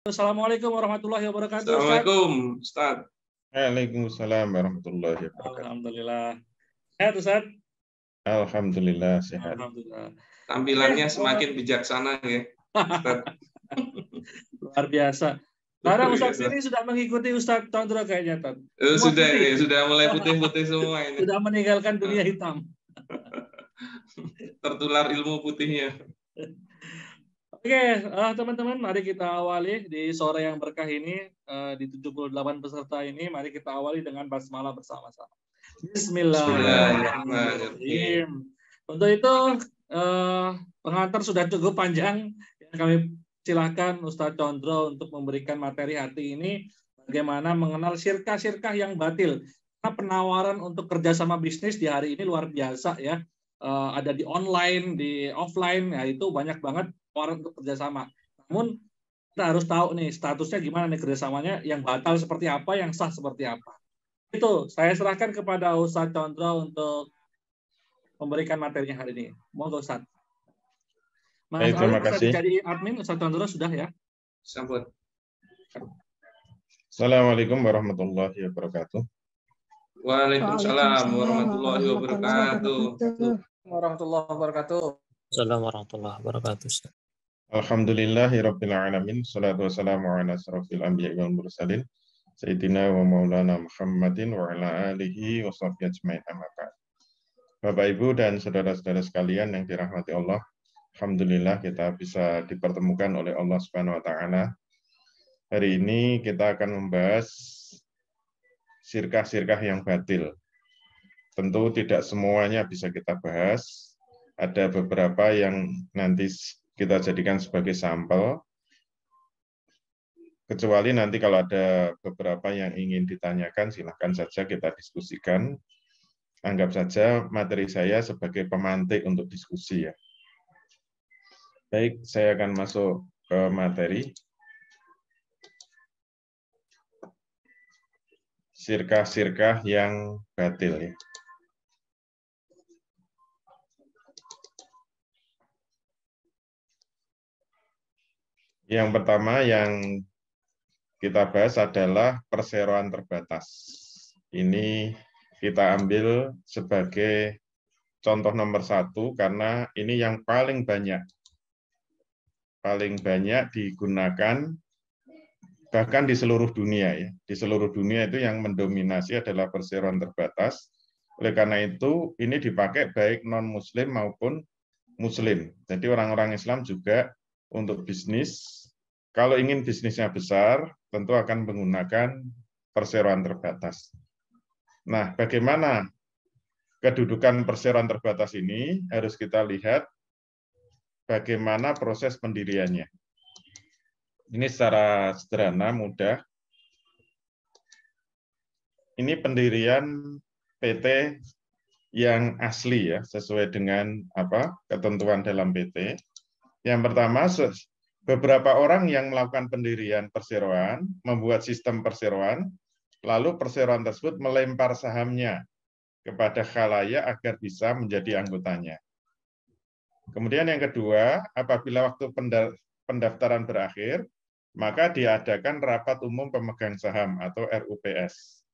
Assalamualaikum warahmatullahi wabarakatuh, Ustaz. Assalamualaikum, Ustaz. Waalaikumsalam warahmatullahi wabarakatuh. Alhamdulillah. Sehat, Ustaz? Alhamdulillah sehat. Alhamdulillah. Tampilannya semakin bijaksana ya, Ustaz. Luar biasa. Karena Ustaz ini sudah mengikuti Ustaz Chandra kayaknya, Tad. Sudah ini, sudah mulai putih-putih semua ini. Sudah meninggalkan dunia hitam. Tertular ilmu putihnya. Oke, teman-teman, mari kita awali di sore yang berkah ini, di 78 peserta ini, mari kita awali dengan basmalah bersama-sama. Bismillahirrahmanirrahim. Untuk itu, pengantar sudah cukup panjang. Kami silakan Ustadz Condro untuk memberikan materi hati ini, bagaimana mengenal syirkah-syirkah yang batil. Karena penawaran untuk kerjasama bisnis di hari ini luar biasa ya. Ada di online, di offline, ya itu banyak banget orang untuk kerjasama. Namun kita harus tahu nih statusnya gimana nih kerjasamanya, yang batal seperti apa, yang sah seperti apa. Itu saya serahkan kepada Ustadz Condro untuk memberikan materinya hari ini. Monggo Ustadz. Mas terima kasih. Jadi admin Ustadz Condro sudah ya. Sambut. Assalamualaikum warahmatullahi wabarakatuh. Waalaikumsalam warahmatullahi wabarakatuh. Warahmatullahi wabarakatuh. Assalamualaikum warahmatullahi wabarakatuh. Alhamdulillahirabbil alamin. Shalatu wassalamu ala asrofil anbiya'i wal mursalin. Sayyidina wa maulana Muhammadin wa ala alihi wa sahbihi ajmain amma ba'd. Bapak Ibu dan saudara-saudara sekalian yang dirahmati Allah, alhamdulillah kita bisa dipertemukan oleh Allah Subhanahu wa taala. Hari ini kita akan membahas syirkah-syirkah yang batil. Tentu tidak semuanya bisa kita bahas. Ada beberapa yang nanti kita jadikan sebagai sampel. Kecuali nanti kalau ada beberapa yang ingin ditanyakan, silahkan saja kita diskusikan. Anggap saja materi saya sebagai pemantik untuk diskusi ya. Baik, saya akan masuk ke materi. Syirkah-syirkah yang batil ya. Yang pertama yang kita bahas adalah perseroan terbatas. Ini kita ambil sebagai contoh nomor 1 karena ini yang paling banyak digunakan bahkan di seluruh dunia ya. Di seluruh dunia itu yang mendominasi adalah perseroan terbatas. Oleh karena itu ini dipakai baik non-muslim maupun muslim. Jadi orang-orang Islam juga untuk bisnis, kalau ingin bisnisnya besar, tentu akan menggunakan perseroan terbatas. Nah, bagaimana kedudukan perseroan terbatas ini? Harus kita lihat bagaimana proses pendiriannya. Ini secara sederhana, mudah. Ini pendirian PT yang asli ya, sesuai dengan ketentuan dalam PT. Yang pertama, beberapa orang yang melakukan pendirian perseroan, membuat sistem perseroan, lalu perseroan tersebut melempar sahamnya kepada khalayak agar bisa menjadi anggotanya. Kemudian yang kedua, apabila waktu pendaftaran berakhir, maka diadakan rapat umum pemegang saham atau RUPS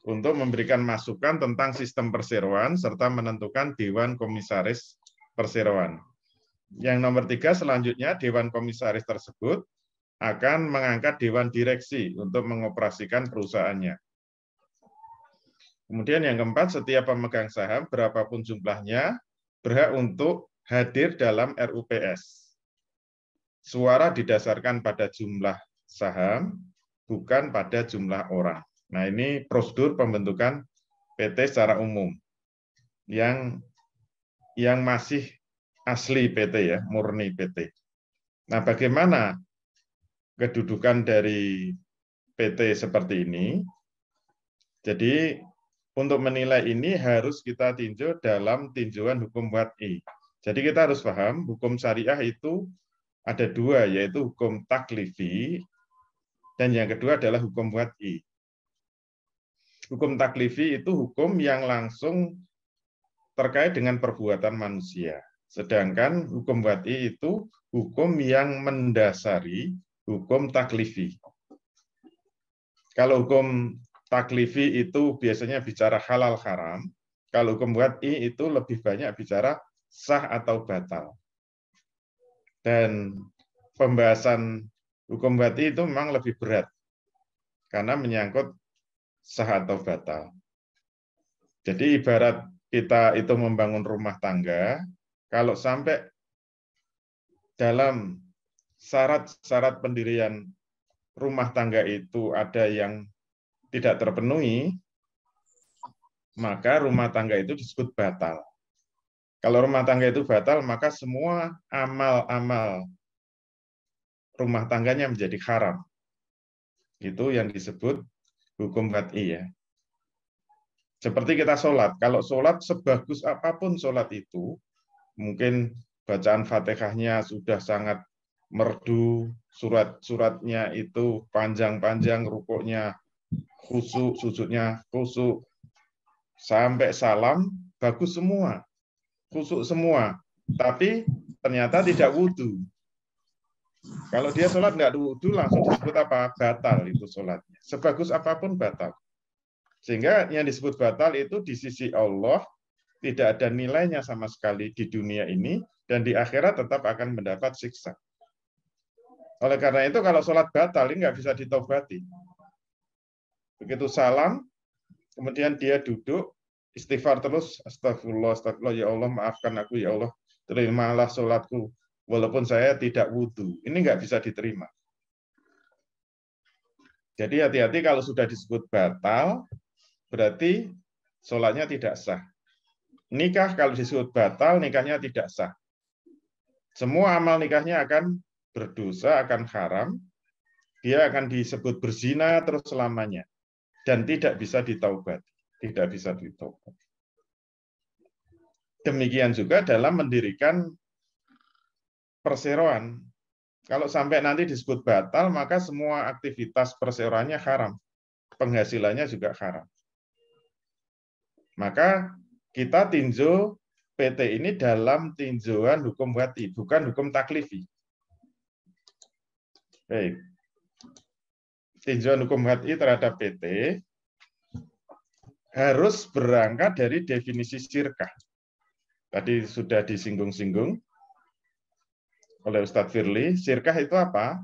untuk memberikan masukan tentang sistem perseroan serta menentukan Dewan Komisaris Perseroan. Yang nomor 3 selanjutnya, Dewan Komisaris tersebut akan mengangkat Dewan Direksi untuk mengoperasikan perusahaannya. Kemudian yang keempat, setiap pemegang saham, berapapun jumlahnya, berhak untuk hadir dalam RUPS. Suara didasarkan pada jumlah saham, bukan pada jumlah orang. Nah, ini prosedur pembentukan PT secara umum yang masih asli PT ya, murni PT. Nah, bagaimana kedudukan dari PT seperti ini? Jadi, untuk menilai ini harus kita tinjau dalam tinjauan hukum wad'i. Jadi kita harus paham, hukum syariah itu ada 2, yaitu hukum taklifi, dan yang kedua adalah hukum wad'i. Hukum taklifi itu hukum yang langsung terkait dengan perbuatan manusia. Sedangkan hukum wad'i itu hukum yang mendasari hukum taklifi. Kalau hukum taklifi itu biasanya bicara halal haram, kalau hukum wad'i itu lebih banyak bicara sah atau batal. Dan pembahasan hukum wad'i itu memang lebih berat, karena menyangkut sah atau batal. Jadi ibarat kita itu membangun rumah tangga, kalau sampai dalam syarat-syarat pendirian rumah tangga itu ada yang tidak terpenuhi, maka rumah tangga itu disebut batal. Kalau rumah tangga itu batal, maka semua amal-amal rumah tangganya menjadi haram. Itu yang disebut hukum wad'i ya. Seperti kita sholat, kalau sholat sebagus apapun sholat itu, mungkin bacaan Fatihahnya sudah sangat merdu, surat-suratnya itu panjang-panjang, rukuknya khusyuk, sujudnya khusyuk, sampai salam bagus semua, khusyuk semua, tapi ternyata tidak wudhu. Kalau dia sholat nggak wudhu, langsung disebut apa? Batal itu sholatnya. Sebagus apapun batal. Sehingga yang disebut batal itu di sisi Allah tidak ada nilainya sama sekali di dunia ini, dan di akhirat tetap akan mendapat siksa. Oleh karena itu kalau sholat batal ini nggak bisa ditobati. Begitu salam, kemudian dia duduk, istighfar terus, astagfirullah, astagfirullah, ya Allah maafkan aku, ya Allah terimalah sholatku, walaupun saya tidak wudhu. Ini nggak bisa diterima. Jadi hati-hati kalau sudah disebut batal, berarti sholatnya tidak sah. Nikah kalau disebut batal, nikahnya tidak sah. Semua amal nikahnya akan berdosa, akan haram, dia akan disebut berzina terus selamanya, dan tidak bisa ditaubat, tidak bisa ditaubat. Demikian juga dalam mendirikan perseroan. Kalau sampai nanti disebut batal, maka semua aktivitas perseroannya haram, penghasilannya juga haram. Maka kita tinjau PT ini dalam tinjauan hukum wad'i, bukan hukum taklifi. Baik. Tinjauan hukum wad'i terhadap PT harus berangkat dari definisi syirkah. Tadi sudah disinggung-singgung oleh Ustadz Firly. Syirkah itu apa?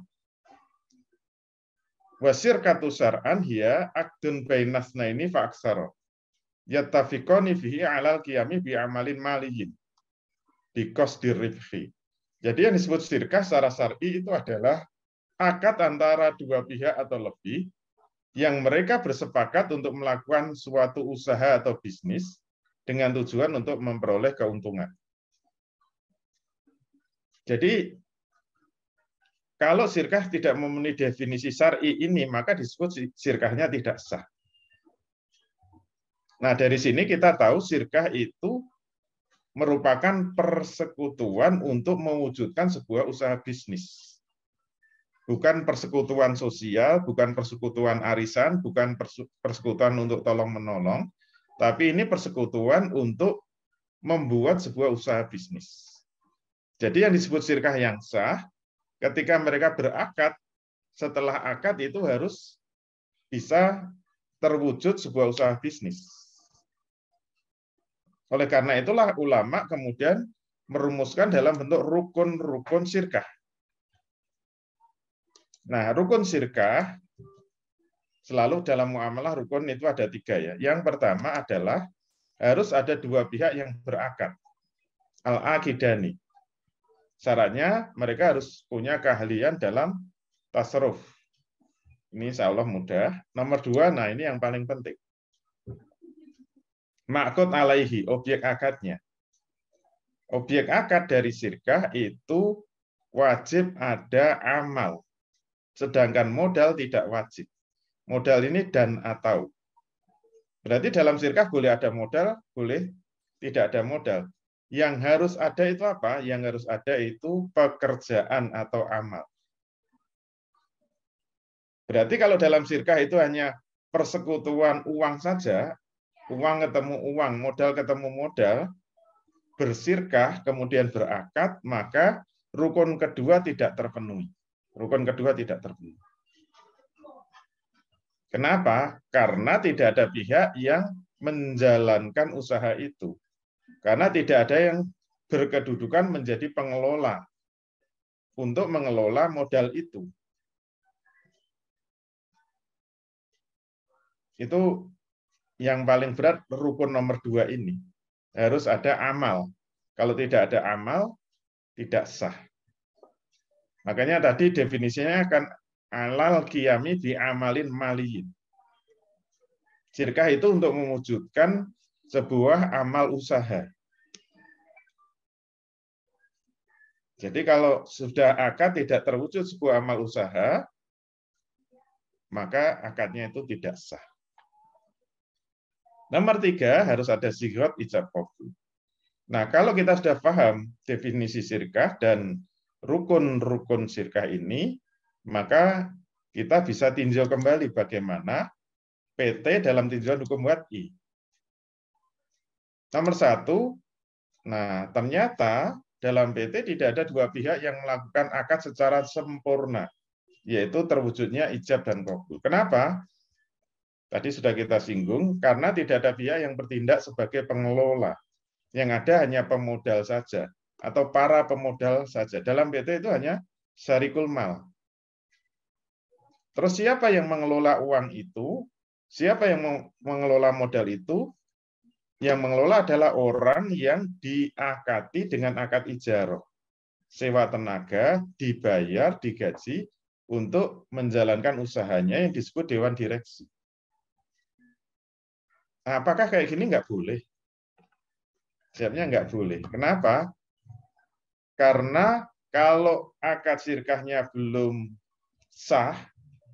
Wa syirkatu syar'an hiya aqdun bainasnaini fa aksara. Yattafiqani fihi 'alal qiyami bi amalin maliyin bi qasdir ribhi. Jadi yang disebut syirkah secara syar'i itu adalah akad antara dua pihak atau lebih yang mereka bersepakat untuk melakukan suatu usaha atau bisnis dengan tujuan untuk memperoleh keuntungan. Jadi kalau syirkah tidak memenuhi definisi syar'i ini, maka disebut syirkahnya tidak sah. Nah, dari sini kita tahu syirkah itu merupakan persekutuan untuk mewujudkan sebuah usaha bisnis. Bukan persekutuan sosial, bukan persekutuan arisan, bukan persekutuan untuk tolong-menolong, tapi ini persekutuan untuk membuat sebuah usaha bisnis. Jadi yang disebut syirkah yang sah, ketika mereka berakad, setelah akad itu harus bisa terwujud sebuah usaha bisnis. Oleh karena itulah ulama kemudian merumuskan dalam bentuk rukun-rukun syirkah. Nah, rukun syirkah selalu dalam muamalah rukun itu ada 3 ya. Yang pertama adalah harus ada dua pihak yang berakad. Al-aqidani. Syaratnya mereka harus punya keahlian dalam tasarruf. Ini insya Allah mudah. Nomor 2, nah ini yang paling penting. Ma'qud alaihi, objek akadnya. Objek akad dari syirkah itu wajib ada amal. Sedangkan modal tidak wajib. Modal ini dan atau. Berarti dalam syirkah boleh ada modal, boleh tidak ada modal. Yang harus ada itu apa? Yang harus ada itu pekerjaan atau amal. Berarti kalau dalam syirkah itu hanya persekutuan uang saja, uang ketemu uang, modal ketemu modal, bersyirkah kemudian berakad, maka rukun kedua tidak terpenuhi. Rukun kedua tidak terpenuhi. Kenapa? Karena tidak ada pihak yang menjalankan usaha itu. Karena tidak ada yang berkedudukan menjadi pengelola untuk mengelola modal itu. Itu yang paling berat rukun nomor 2 ini. Harus ada amal. Kalau tidak ada amal, tidak sah. Makanya tadi definisinya kan alal qiyami bi amalin maliyin. Sirkah itu untuk mewujudkan sebuah amal usaha. Jadi kalau sudah akad tidak terwujud sebuah amal usaha, maka akadnya itu tidak sah. Nomor 3, harus ada sighot ijab qabul. Nah, kalau kita sudah paham definisi sirkah dan rukun-rukun sirkah ini, maka kita bisa tinjau kembali bagaimana PT dalam tinjauan hukum WADI. Nomor 1, nah ternyata dalam PT tidak ada dua pihak yang melakukan akad secara sempurna, yaitu terwujudnya ijab dan qabul. Kenapa? Tadi sudah kita singgung, karena tidak ada pihak yang bertindak sebagai pengelola. Yang ada hanya pemodal saja, atau para pemodal saja. Dalam PT itu hanya syarikul mal. Terus siapa yang mengelola uang itu? Siapa yang mengelola modal itu? Yang mengelola adalah orang yang diakati dengan akad ijarah. Sewa tenaga, dibayar, digaji untuk menjalankan usahanya yang disebut dewan direksi. Apakah kayak gini nggak boleh? Jawabnya nggak boleh. Kenapa? Karena kalau akad sirkahnya belum sah,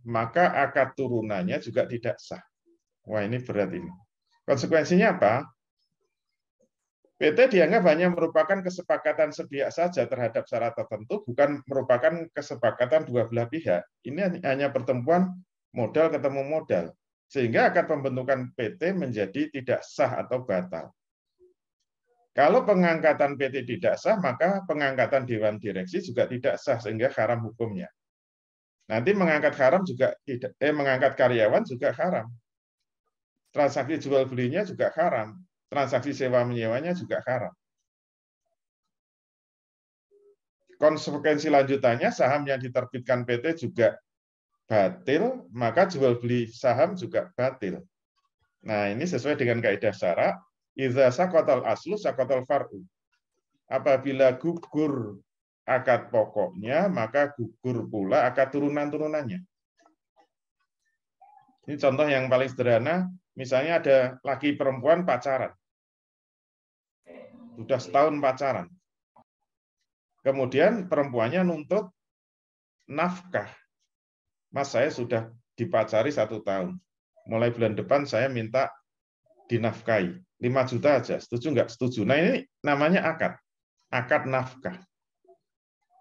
maka akad turunannya juga tidak sah. Wah, ini berat ini. Konsekuensinya apa? PT dianggap hanya merupakan kesepakatan sepihak saja terhadap syarat tertentu, bukan merupakan kesepakatan dua belah pihak. Ini hanya pertemuan modal ketemu modal. Sehingga akad pembentukan PT menjadi tidak sah atau batal. Kalau pengangkatan PT tidak sah, maka pengangkatan Dewan Direksi juga tidak sah, sehingga haram hukumnya. Nanti mengangkat karyawan juga haram. Transaksi jual belinya juga haram. Transaksi sewa menyewanya juga haram. Konsekuensi lanjutannya, saham yang diterbitkan PT juga batil, maka jual beli saham juga batil. Nah, ini sesuai dengan kaidah syara, idza saqatal aslu saqatal far'u. Apabila gugur akad pokoknya, maka gugur pula akad turunan-turunannya. Ini contoh yang paling sederhana, misalnya ada laki perempuan pacaran. Sudah setahun pacaran. Kemudian perempuannya nuntut nafkah. Mas, saya sudah dipacari 1 tahun. Mulai bulan depan saya minta dinafkahi. 5 juta aja. Setuju nggak? Setuju. Nah, ini namanya akad. Akad nafkah.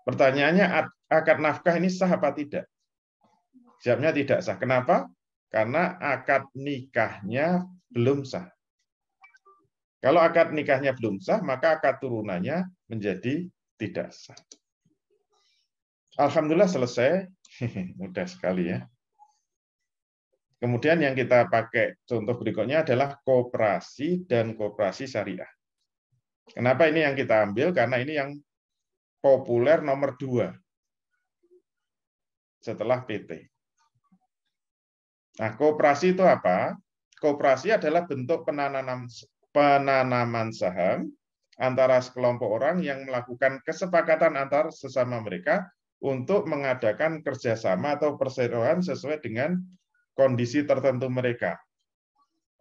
Pertanyaannya, akad nafkah ini sah apa tidak? Jawabnya tidak sah. Kenapa? Karena akad nikahnya belum sah. Kalau akad nikahnya belum sah, maka akad turunannya menjadi tidak sah. Alhamdulillah selesai. Mudah sekali ya. Kemudian yang kita pakai contoh berikutnya adalah koperasi dan koperasi syariah. Kenapa ini yang kita ambil? Karena ini yang populer nomor 2 setelah PT. Nah, koperasi itu apa? Koperasi adalah bentuk penanaman saham antara sekelompok orang yang melakukan kesepakatan antar sesama mereka untuk mengadakan kerjasama atau perseroan sesuai dengan kondisi tertentu mereka.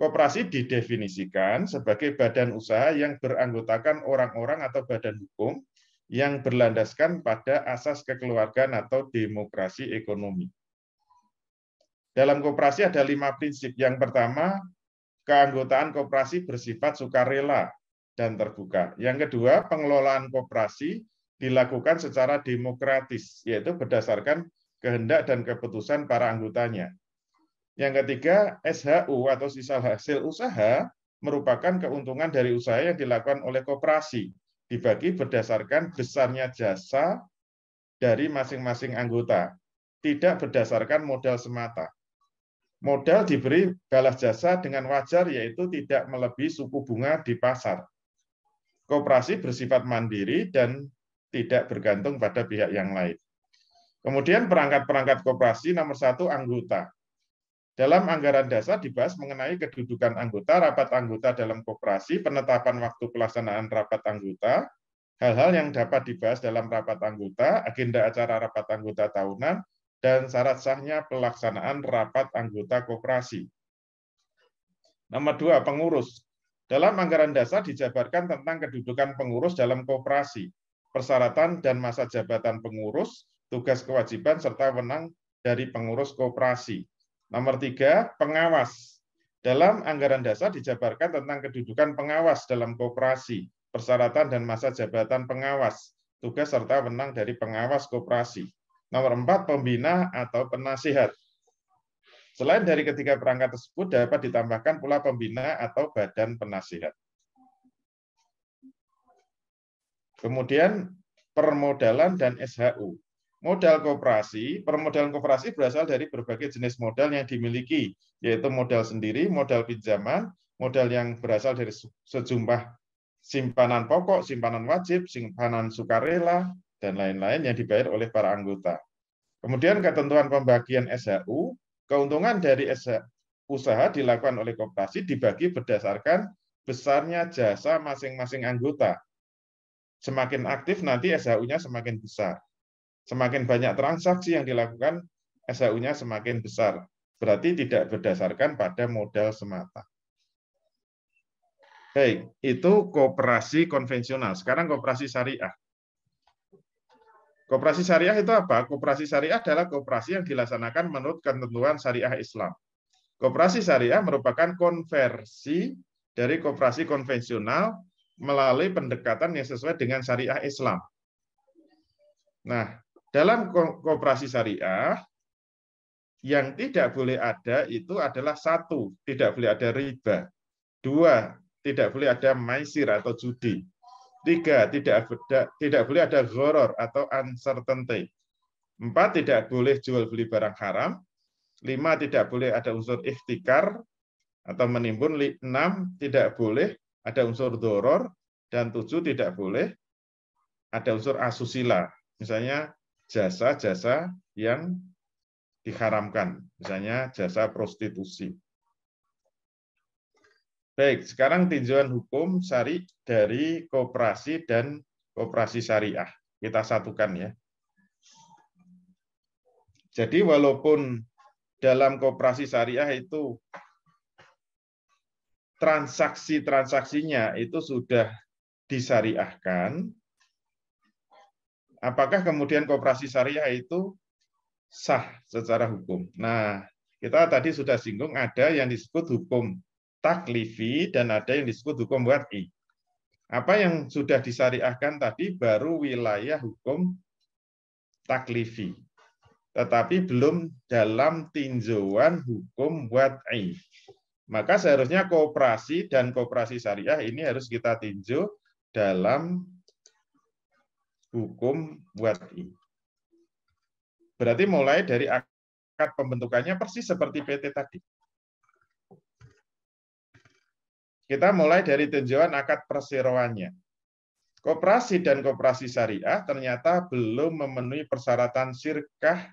Koperasi didefinisikan sebagai badan usaha yang beranggotakan orang-orang atau badan hukum yang berlandaskan pada asas kekeluargaan atau demokrasi ekonomi. Dalam koperasi ada 5 prinsip. Yang pertama, keanggotaan koperasi bersifat sukarela dan terbuka. Yang kedua, pengelolaan koperasi dilakukan secara demokratis, yaitu berdasarkan kehendak dan keputusan para anggotanya. Yang ketiga, SHU atau sisa hasil usaha merupakan keuntungan dari usaha yang dilakukan oleh koperasi, dibagi berdasarkan besarnya jasa dari masing-masing anggota, tidak berdasarkan modal semata. Modal diberi balas jasa dengan wajar, yaitu tidak melebihi suku bunga di pasar. Koperasi bersifat mandiri dan tidak bergantung pada pihak yang lain. Kemudian perangkat-perangkat koperasi nomor 1, anggota. Dalam anggaran dasar dibahas mengenai kedudukan anggota, rapat anggota dalam koperasi, penetapan waktu pelaksanaan rapat anggota, hal-hal yang dapat dibahas dalam rapat anggota, agenda acara rapat anggota tahunan, dan syarat sahnya pelaksanaan rapat anggota koperasi. Nomor 2, pengurus. Dalam anggaran dasar dijabarkan tentang kedudukan pengurus dalam koperasi, persyaratan dan masa jabatan pengurus, tugas kewajiban, serta wewenang dari pengurus koperasi. Nomor 3, pengawas. Dalam anggaran dasar dijabarkan tentang kedudukan pengawas dalam koperasi, persyaratan dan masa jabatan pengawas, tugas serta wewenang dari pengawas koperasi. Nomor 4, pembina atau penasihat. Selain dari ketiga perangkat tersebut, dapat ditambahkan pula pembina atau badan penasihat. Kemudian permodalan dan SHU. Modal koperasi, permodalan koperasi berasal dari berbagai jenis modal yang dimiliki, yaitu modal sendiri, modal pinjaman, modal yang berasal dari sejumlah simpanan pokok, simpanan wajib, simpanan sukarela, dan lain-lain yang dibayar oleh para anggota. Kemudian ketentuan pembagian SHU, keuntungan dari usaha dilakukan oleh koperasi dibagi berdasarkan besarnya jasa masing-masing anggota. Semakin aktif nanti SHU-nya semakin besar. Semakin banyak transaksi yang dilakukan, SHU-nya semakin besar. Berarti tidak berdasarkan pada modal semata. Baik, itu koperasi konvensional. Sekarang koperasi syariah. Koperasi syariah itu apa? Koperasi syariah adalah koperasi yang dilaksanakan menurut ketentuan syariah Islam. Koperasi syariah merupakan konversi dari koperasi konvensional melalui pendekatan yang sesuai dengan syariah Islam. Nah, dalam koperasi syariah, yang tidak boleh ada itu adalah 1, tidak boleh ada riba. 2, tidak boleh ada maisir atau judi. 3, tidak boleh ada gharar atau uncertainty. 4, tidak boleh jual beli barang haram. 5, tidak boleh ada unsur ihtikar atau menimbun. 6, tidak boleh ada unsur doror. Dan 7, tidak boleh ada unsur asusila. Misalnya jasa-jasa yang diharamkan. Misalnya jasa prostitusi. Baik, sekarang tinjauan hukum syari dari koperasi dan koperasi syariah. Kita satukan ya. Jadi walaupun dalam koperasi syariah itu transaksi-transaksinya itu sudah disyariahkan, apakah kemudian koperasi syariah itu sah secara hukum? Nah, kita tadi sudah singgung ada yang disebut hukum taklifi dan ada yang disebut hukum wad'i. Apa yang sudah disyariahkan tadi baru wilayah hukum taklifi, tetapi belum dalam tinjauan hukum wad'i. Maka seharusnya koperasi dan koperasi syariah ini harus kita tinjau dalam hukum wad'i. Berarti mulai dari akad pembentukannya persis seperti PT tadi. Kita mulai dari tinjauan akad perseroannya. Koperasi dan koperasi syariah ternyata belum memenuhi persyaratan syirkah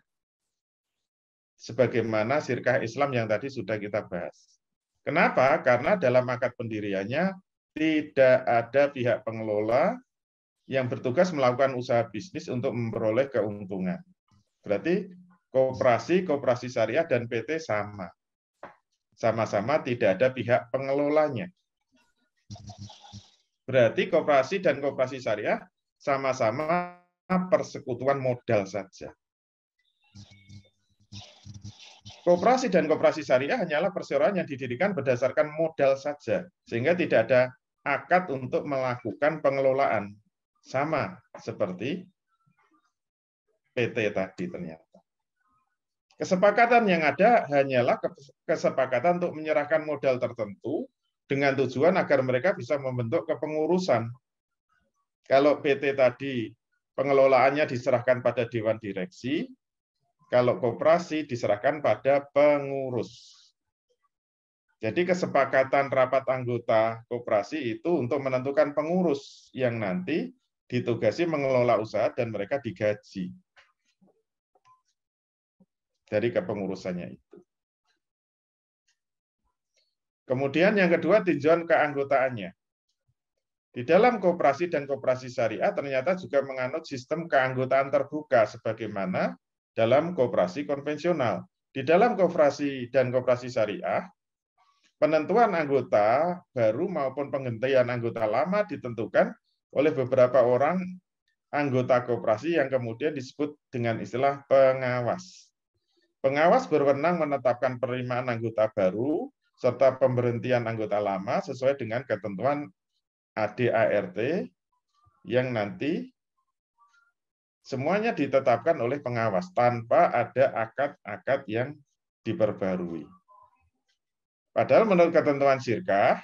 sebagaimana syirkah Islam yang tadi sudah kita bahas. Kenapa? Karena dalam akad pendiriannya tidak ada pihak pengelola yang bertugas melakukan usaha bisnis untuk memperoleh keuntungan. Berarti koperasi syariah dan PT sama. Sama-sama tidak ada pihak pengelolanya. Berarti koperasi dan koperasi syariah sama-sama persekutuan modal saja. Koperasi dan koperasi syariah hanyalah perseroan yang didirikan berdasarkan modal saja, sehingga tidak ada akad untuk melakukan pengelolaan. Sama seperti PT tadi ternyata. Kesepakatan yang ada hanyalah kesepakatan untuk menyerahkan modal tertentu dengan tujuan agar mereka bisa membentuk kepengurusan. Kalau PT tadi pengelolaannya diserahkan pada dewan direksi. Kalau koperasi diserahkan pada pengurus. Jadi kesepakatan rapat anggota koperasi itu untuk menentukan pengurus yang nanti ditugasi mengelola usaha dan mereka digaji dari kepengurusannya itu. Kemudian yang kedua, tinjauan keanggotaannya. Di dalam koperasi dan koperasi syariah ternyata juga menganut sistem keanggotaan terbuka sebagaimana dalam koperasi konvensional. Di dalam koperasi dan koperasi syariah, penentuan anggota baru maupun penggantian anggota lama ditentukan oleh beberapa orang anggota koperasi yang kemudian disebut dengan istilah pengawas. Pengawas berwenang menetapkan penerimaan anggota baru serta pemberhentian anggota lama sesuai dengan ketentuan ADART yang nanti semuanya ditetapkan oleh pengawas tanpa ada akad-akad yang diperbarui. Padahal menurut ketentuan syirkah,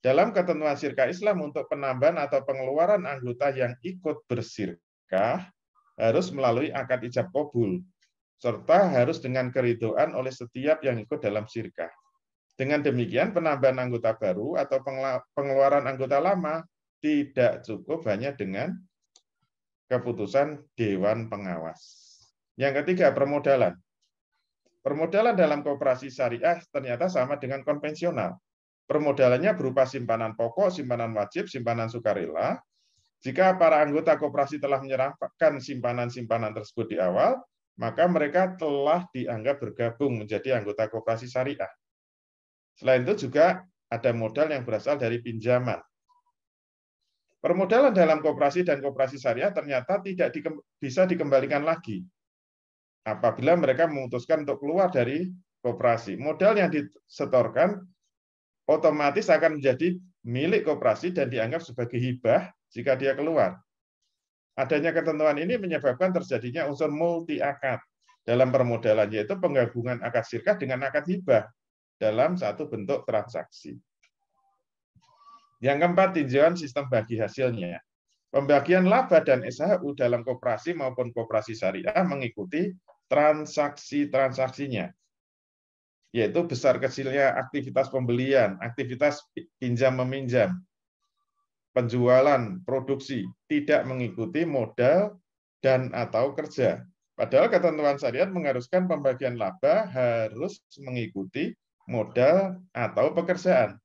dalam ketentuan syirkah Islam untuk penambahan atau pengeluaran anggota yang ikut bersyirkah harus melalui akad ijab qabul, serta harus dengan keridhaan oleh setiap yang ikut dalam syirkah. Dengan demikian penambahan anggota baru atau pengeluaran anggota lama tidak cukup hanya dengan keputusan Dewan Pengawas. Yang ketiga, permodalan. Permodalan dalam koperasi syariah ternyata sama dengan konvensional. Permodalannya berupa simpanan pokok, simpanan wajib, simpanan sukarela. Jika para anggota koperasi telah menyerahkan simpanan-simpanan tersebut di awal, maka mereka telah dianggap bergabung menjadi anggota koperasi syariah. Selain itu juga ada modal yang berasal dari pinjaman. Permodalan dalam koperasi dan koperasi syariah ternyata tidak bisa dikembalikan lagi apabila mereka memutuskan untuk keluar dari koperasi. Modal yang disetorkan otomatis akan menjadi milik koperasi dan dianggap sebagai hibah jika dia keluar. Adanya ketentuan ini menyebabkan terjadinya unsur multi akad dalam permodalan, yaitu penggabungan akad syirkah dengan akad hibah dalam satu bentuk transaksi. Yang keempat, tinjauan sistem bagi hasilnya. Pembagian laba dan SHU dalam koperasi maupun koperasi syariah mengikuti transaksi-transaksinya, yaitu besar kecilnya aktivitas pembelian, aktivitas pinjam-meminjam, penjualan, produksi, tidak mengikuti modal dan atau kerja. Padahal ketentuan syariat mengharuskan pembagian laba harus mengikuti modal atau pekerjaan,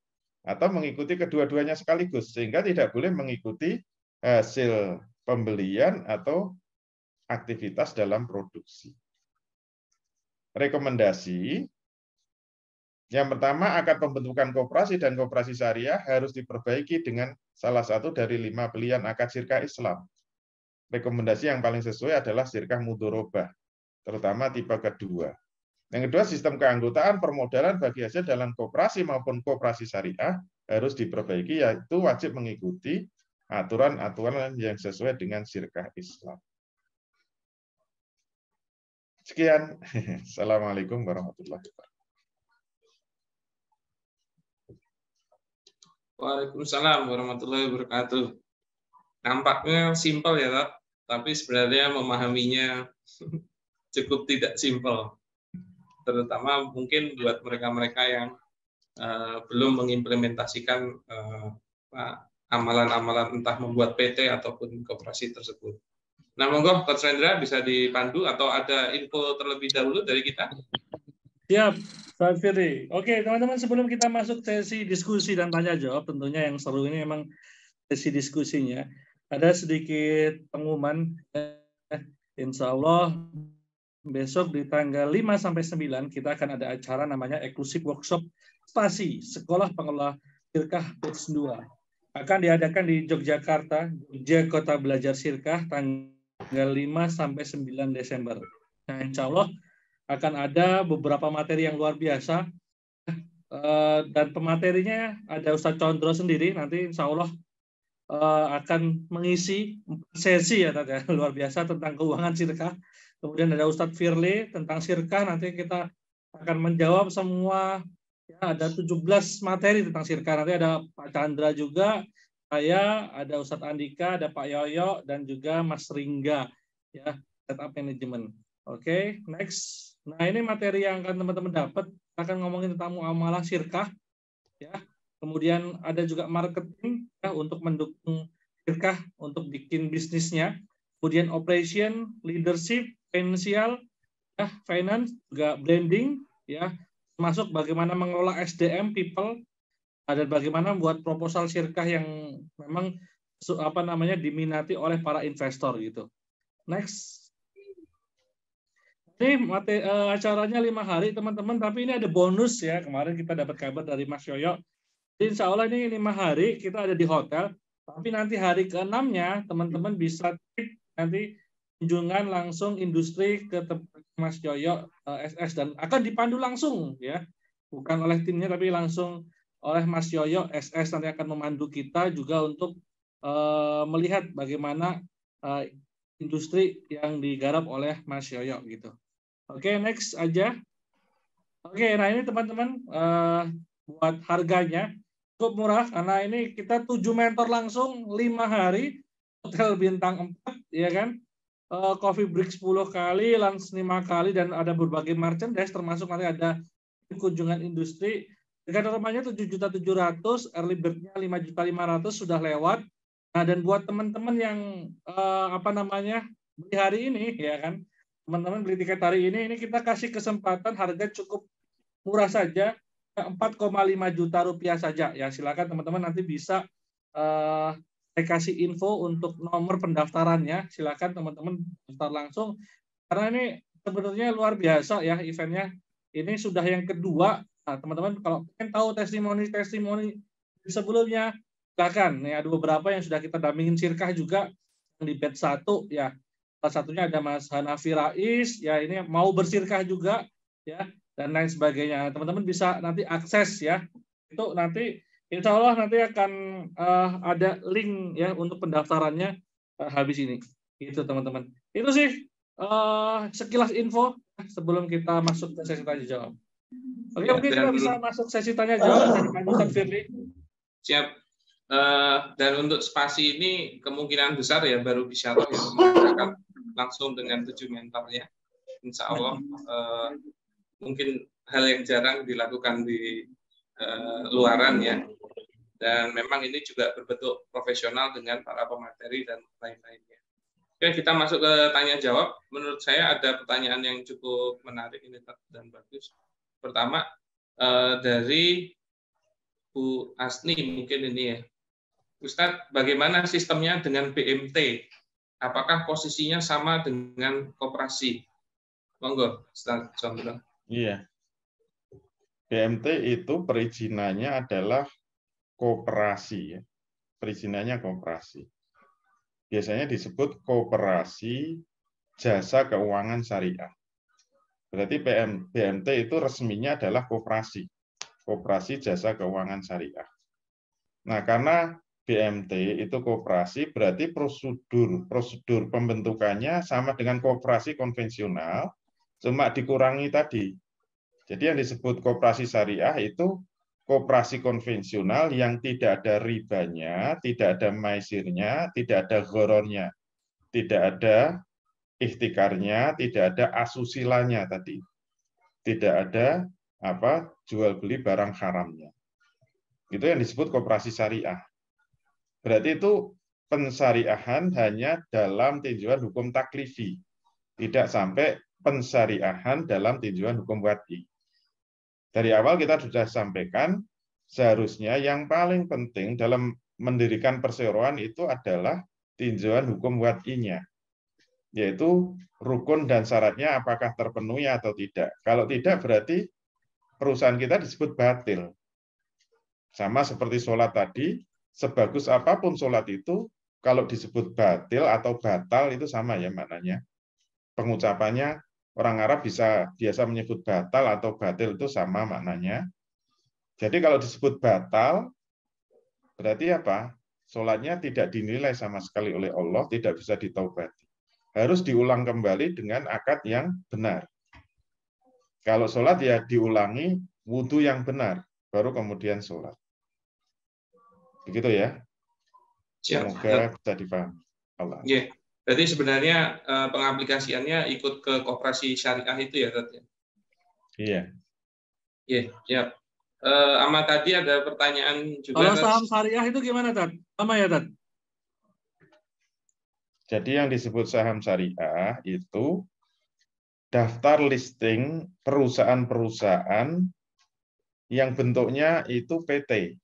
atau mengikuti kedua-duanya sekaligus, sehingga tidak boleh mengikuti hasil pembelian atau aktivitas dalam produksi. Rekomendasi yang pertama, akad pembentukan koperasi dan koperasi syariah harus diperbaiki dengan salah satu dari 5 pilihan akad syirkah Islam. Rekomendasi yang paling sesuai adalah syirkah mudharabah, terutama tipe kedua. Yang kedua, sistem keanggotaan permodalan bagi hasil dalam koperasi maupun koperasi syariah harus diperbaiki, yaitu wajib mengikuti aturan-aturan yang sesuai dengan syirkah Islam. Sekian. Assalamualaikum warahmatullahi wabarakatuh. Waalaikumsalam warahmatullahi wabarakatuh. Nampaknya simpel ya, Pak, tapi sebenarnya memahaminya cukup tidak simpel. Terutama mungkin buat mereka-mereka yang belum mengimplementasikan amalan-amalan entah membuat PT ataupun koperasi tersebut. Nah, monggo Coach Rendra bisa dipandu atau ada info terlebih dahulu dari kita? Siap, Pak Firly. Oke, teman-teman, sebelum kita masuk sesi diskusi dan tanya jawab, tentunya yang seru ini memang sesi diskusinya. Ada sedikit pengumuman, insya Allah besok di tanggal 5-9 kita akan ada acara namanya eksklusif workshop Spasi, Sekolah Pengelola Syirkah Batch 2. Akan diadakan di Yogyakarta, Jogja Kota Belajar Syirkah, tanggal 5-9 Desember. Nah, insya Allah akan ada beberapa materi yang luar biasa, dan pematerinya ada Ustadz Condro sendiri, nanti insya Allah akan mengisi sesi ya, luar biasa tentang keuangan syirkah. Kemudian ada Ustadz Firly tentang syirkah, nanti kita akan menjawab semua, ya, ada 17 materi tentang syirkah. Nanti ada Pak Chandra juga, saya, ada Ustadz Andika, ada Pak Yoyo, dan juga Mas Ringga, ya, setup management. Oke, next. Nah, ini materi yang akan teman-teman dapat, akan ngomongin tentang muamalah syirkah, ya. Kemudian ada juga marketing, ya, untuk mendukung syirkah untuk bikin bisnisnya. Kemudian operation, leadership, financial, ya, finance, juga branding, ya, termasuk bagaimana mengelola SDM, people, dan bagaimana membuat proposal syirkah yang memang diminati oleh para investor gitu. Next. Ini acaranya 5 hari teman-teman, tapi ini ada bonus ya. Kemarin kita dapat kabar dari Mas Yoyo. Jadi insya Allah ini 5 hari kita ada di hotel, tapi nanti hari ke-6-nya teman-teman bisa nanti kunjungan langsung industri ke tempat Mas Yoyo SS dan akan dipandu langsung ya. Bukan oleh timnya tapi langsung oleh Mas Yoyo SS nanti akan memandu kita juga untuk melihat bagaimana industri yang digarap oleh Mas Yoyo gitu. Oke, next aja. Oke, nah ini teman-teman buat harganya cukup murah karena ini kita 7 mentor langsung 5 hari, hotel bintang 4 ya kan. Coffee break 10 kali, lunch 5 kali dan ada berbagai merchandise termasuk nanti ada kunjungan industri. Harga normalnya 7.700.000, early bird-nya 5.500.000 sudah lewat. Nah, dan buat teman-teman yang beli hari ini ya kan, teman-teman beli tiket hari ini kita kasih kesempatan harga cukup murah saja, 4,5 juta rupiah saja ya. Silakan teman-teman nanti bisa saya kasih info untuk nomor pendaftarannya. Silakan teman-teman daftar langsung karena ini sebenarnya luar biasa ya eventnya. Ini sudah yang kedua. Nah, teman-teman kalau ingin tahu testimoni sebelumnya, silakan. Ya, ada beberapa yang sudah kita dampingin syirkah juga di batch 1 ya. Salah satunya ada Mas Hanafi Rais, ya ini mau bersirkah juga ya dan lain sebagainya. Teman-teman bisa nanti akses ya. Itu nanti insya Allah nanti akan ada link ya untuk pendaftarannya habis ini. Itu teman-teman. Itu sih sekilas info sebelum kita masuk ke sesi tanya jawab. Oke, Ya, mungkin kita bisa masuk sesi tanya jawab dari Pak Firly. Siap. Dan untuk spasi ini kemungkinan besar ya baru bisyarah yang mengadakan langsung dengan 7 mentornya. Insya Allah mungkin hal yang jarang dilakukan di luaran ya. Dan memang ini juga berbentuk profesional dengan para pemateri dan lain-lainnya. Oke, kita masuk ke tanya jawab. Menurut saya ada pertanyaan yang cukup menarik ini dan bagus. Pertama dari Bu Asni mungkin ini ya. Ustadz, bagaimana sistemnya dengan BMT? Apakah posisinya sama dengan koperasi? Monggo, Ustadz Chandra. Iya. BMT itu perizinannya adalah koperasi ya. Perizinannya koperasi. Biasanya disebut koperasi jasa keuangan syariah. Berarti BMT itu resminya adalah koperasi. Koperasi jasa keuangan syariah. Nah, karena BMT itu koperasi, berarti prosedur pembentukannya sama dengan koperasi konvensional, cuma dikurangi tadi. Jadi yang disebut koperasi syariah itu koperasi konvensional yang tidak ada ribanya, tidak ada maisirnya, tidak ada ghorornya, tidak ada ikhtikarnya, tidak ada asusilanya tadi. Tidak ada jual beli barang haramnya. Itu yang disebut koperasi syariah. Berarti itu pensyariahan hanya dalam tinjauan hukum taklifi. Tidak sampai pensyariahan dalam tinjauan hukum wad'i. Dari awal kita sudah sampaikan, seharusnya yang paling penting dalam mendirikan perseroan itu adalah tinjauan hukum wad'inya, yaitu rukun dan syaratnya apakah terpenuhi atau tidak. Kalau tidak berarti perusahaan kita disebut batil. Sama seperti sholat tadi, sebagus apapun sholat itu, kalau disebut batil atau batal itu sama ya maknanya. Pengucapannya orang Arab biasa menyebut batal atau batil itu sama maknanya. Jadi kalau disebut batal, berarti apa? Sholatnya tidak dinilai sama sekali oleh Allah, tidak bisa ditaubati. Harus diulang kembali dengan akad yang benar. Kalau sholat ya diulangi wudhu yang benar, baru kemudian sholat. Begitu ya. Semoga bisa dipahami. Allah. Yeah. Berarti sebenarnya pengaplikasiannya ikut ke koperasi syariah itu ya, Tat? Iya. Iya, siap. Ama tadi ada pertanyaan juga. Kalau saham syariah itu gimana, Tat? Sama ya, Tat? Jadi yang disebut saham syariah itu daftar listing perusahaan-perusahaan yang bentuknya itu PT.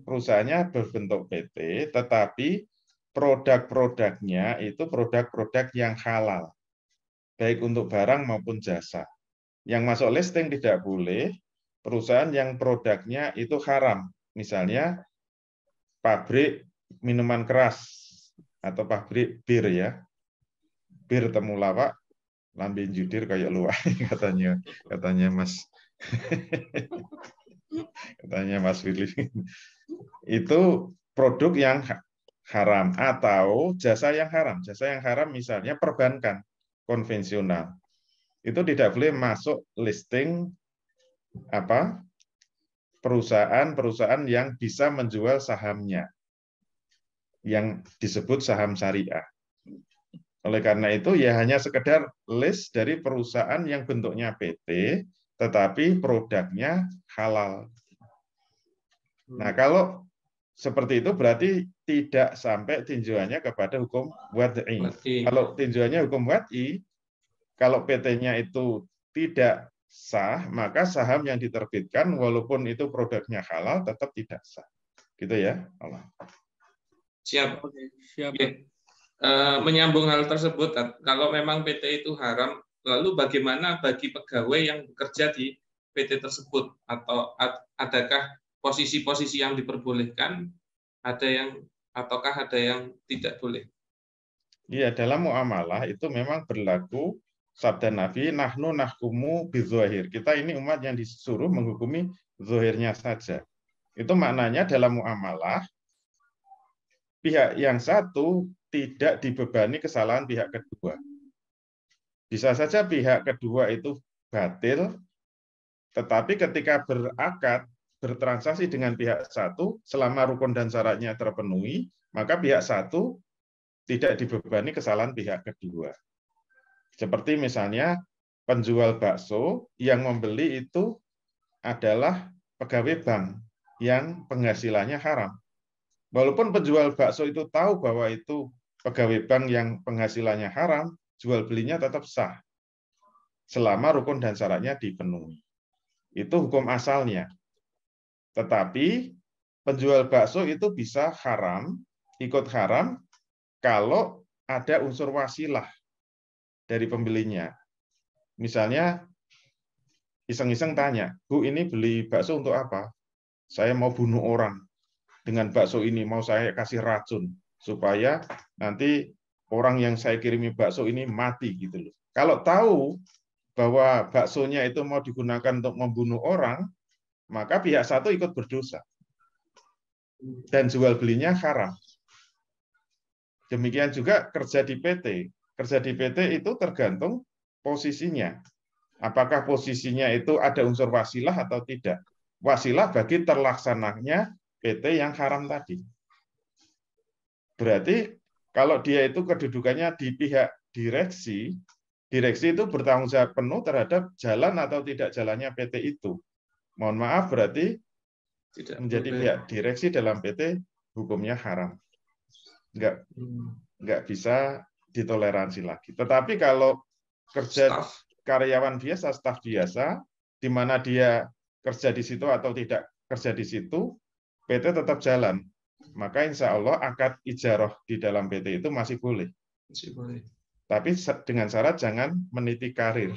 Perusahaannya berbentuk PT, tetapi produk-produknya itu produk-produk yang halal, baik untuk barang maupun jasa. Yang masuk listing tidak boleh perusahaan yang produknya itu haram, misalnya pabrik minuman keras atau pabrik bir ya, bir temulawak, lambe judir kayak luar katanya Mas. Katanya Mas Willy. Itu produk yang haram atau jasa yang haram. Jasa yang haram misalnya perbankan konvensional. Itu tidak boleh masuk listing perusahaan-perusahaan yang bisa menjual sahamnya yang disebut saham syariah. Oleh karena itu ya hanya sekedar list dari perusahaan yang bentuknya PT tetapi produknya halal. Nah, kalau seperti itu berarti tidak sampai tinjauannya kepada hukum wad'i. Kalau tinjauannya hukum wad'i, kalau PT-nya itu tidak sah, maka saham yang diterbitkan walaupun itu produknya halal tetap tidak sah. Gitu ya, Allah. Siap. Siap. Menyambung hal tersebut, kalau memang PT itu haram, lalu bagaimana bagi pegawai yang bekerja di PT tersebut? Atau adakah posisi-posisi yang diperbolehkan, ataukah ada yang tidak boleh? Iya, dalam muamalah itu memang berlaku sabda Nabi, nahnu nahkumu bidzahir. Kita ini umat yang disuruh menghukumi zahirnya saja. Itu maknanya dalam muamalah, pihak yang satu tidak dibebani kesalahan pihak kedua. Bisa saja pihak kedua itu batil, tetapi ketika berakad, bertransaksi dengan pihak satu, selama rukun dan syaratnya terpenuhi, maka pihak satu tidak dibebani kesalahan pihak kedua. Seperti misalnya penjual bakso yang membeli itu adalah pegawai bank yang penghasilannya haram. Walaupun penjual bakso itu tahu bahwa itu pegawai bank yang penghasilannya haram, jual belinya tetap sah selama rukun dan syaratnya dipenuhi. Itu hukum asalnya. Tetapi penjual bakso itu bisa haram, ikut haram kalau ada unsur wasilah dari pembelinya. Misalnya iseng-iseng tanya, "Bu, ini beli bakso untuk apa?" "Saya mau bunuh orang. Dengan bakso ini mau saya kasih racun supaya nanti orang yang saya kirimi bakso ini mati," gitu loh. Kalau tahu bahwa baksonya itu mau digunakan untuk membunuh orang, maka pihak satu ikut berdosa. Dan jual belinya haram. Demikian juga kerja di PT. Kerja di PT itu tergantung posisinya. Apakah posisinya itu ada unsur wasilah atau tidak. Wasilah bagi terlaksananya PT yang haram tadi. Berarti kalau dia itu kedudukannya di pihak direksi, direksi itu bertanggung jawab penuh terhadap jalan atau tidak jalannya PT itu. Mohon maaf, berarti tidak menjadi pihak direksi dalam PT hukumnya haram. Nggak bisa ditoleransi lagi. Tetapi kalau kerja karyawan biasa, staf biasa, di mana dia kerja di situ atau tidak kerja di situ, PT tetap jalan. Maka insya Allah akad ijarah di dalam PT itu masih boleh. Masih boleh. Tapi dengan syarat jangan meniti karir.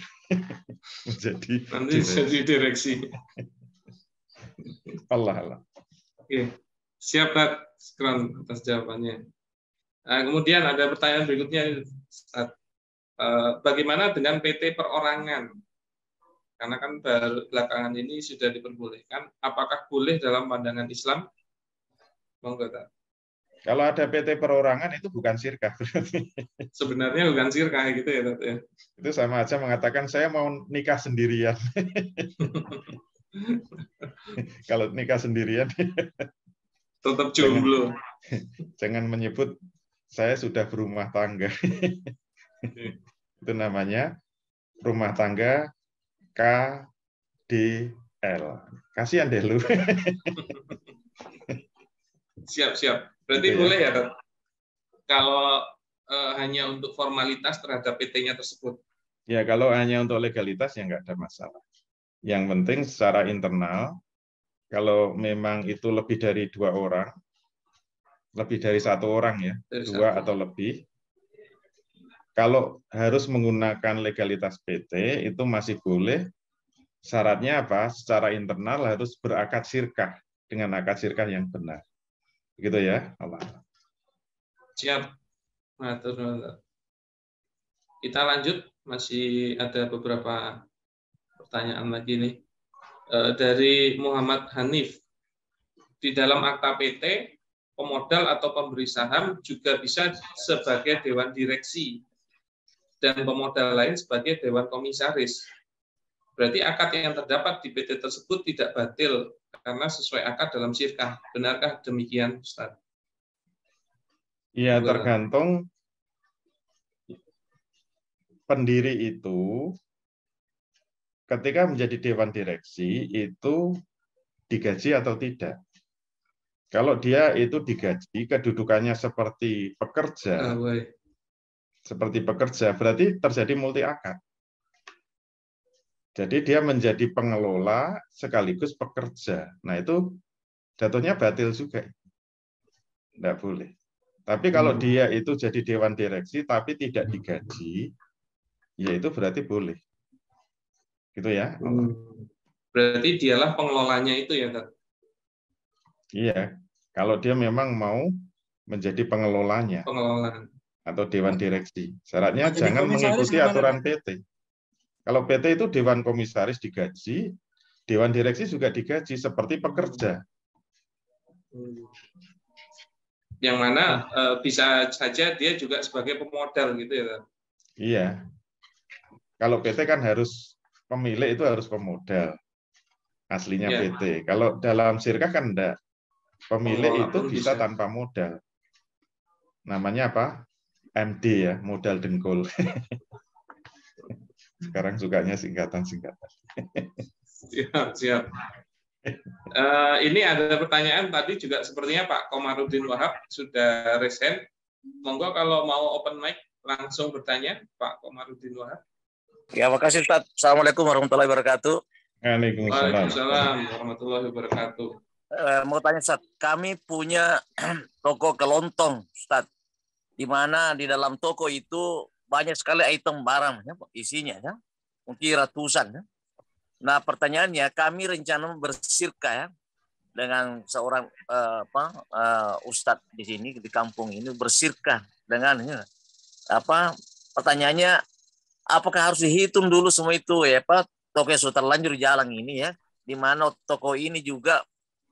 Nanti jadi direksi. Allah. Oke. Siap, Pak. Sekarang atas jawabannya. Nah, kemudian ada pertanyaan berikutnya. Bagaimana dengan PT perorangan? Karena kan belakangan ini sudah diperbolehkan. Apakah boleh dalam pandangan Islam? Monggo, Pak. Kalau ada PT perorangan itu bukan syirkah. Sebenarnya bukan syirkah gitu ya, Pak. Itu sama aja mengatakan saya mau nikah sendirian. Kalau nikah sendirian tetap jomblo. Jangan menyebut saya sudah berumah tangga. Itu namanya rumah tangga KDL. Kasihan deh lu. Siap. Berarti Gitu ya. boleh ya, Dok? Kalau hanya untuk formalitas terhadap PT-nya tersebut. Ya, kalau hanya untuk legalitas ya nggak ada masalah. Yang penting secara internal, kalau memang itu lebih dari 2 orang, lebih dari 1 orang ya, Dari 2 satu. atau lebih, kalau harus menggunakan legalitas PT itu masih boleh. Syaratnya apa? Secara internal harus berakad sirkah dengan akad sirkah yang benar. Begitu ya, Allah. Siap. Kita lanjut, masih ada beberapa pertanyaan lagi nih. Dari Muhammad Hanif. Di dalam akta PT, pemodal atau pemberi saham juga bisa sebagai dewan direksi dan pemodal lain sebagai dewan komisaris. Berarti akad yang terdapat di PT tersebut tidak batil karena sesuai akad dalam sirkah. Benarkah demikian, Ustaz? Iya, tergantung pendiri itu ketika menjadi dewan direksi itu digaji atau tidak. Kalau dia itu digaji, kedudukannya seperti pekerja, berarti terjadi multi akad. Jadi dia menjadi pengelola sekaligus pekerja. Nah itu jatuhnya batil juga. Tidak boleh. Tapi kalau dia itu jadi dewan direksi tapi tidak digaji, ya itu berarti boleh. Gitu ya. Berarti dialah pengelolanya itu ya, Dok? Iya. Kalau dia memang mau menjadi pengelolanya atau dewan direksi. Syaratnya jangan mengikuti aturan PT. Kalau PT itu dewan komisaris digaji, dewan direksi juga digaji seperti pekerja. Yang mana bisa saja dia juga sebagai pemodal gitu ya. Iya. Kalau PT kan harus pemilik itu harus pemodal. Aslinya PT. Kalau dalam sirkah kan enggak. Pemilik itu bisa tanpa modal. Namanya apa? MD ya, modal dengkul. Sekarang sukanya singkatan-singkatan. Siap. Ini ada pertanyaan tadi juga sepertinya Pak Komarudin Wahab sudah resen. Monggo kalau mau open mic langsung bertanya Pak Komarudin Wahab. Ya, makasih Ustaz. Assalamualaikum warahmatullahi wabarakatuh. Waalaikumsalam warahmatullahi wabarakatuh. Mau tanya Ustaz, kami punya toko kelontong Ustaz, di mana di dalam toko itu banyak sekali item barang ya, isinya ya, mungkin ratusan ya. Nah pertanyaannya, kami rencana bersirkah ya dengan seorang Ustadz di sini di kampung ini, bersirkah dengan ya, pertanyaannya, apakah harus dihitung dulu semua itu ya Pak, toko yang sudah terlanjur jalan ini ya, di mana toko ini juga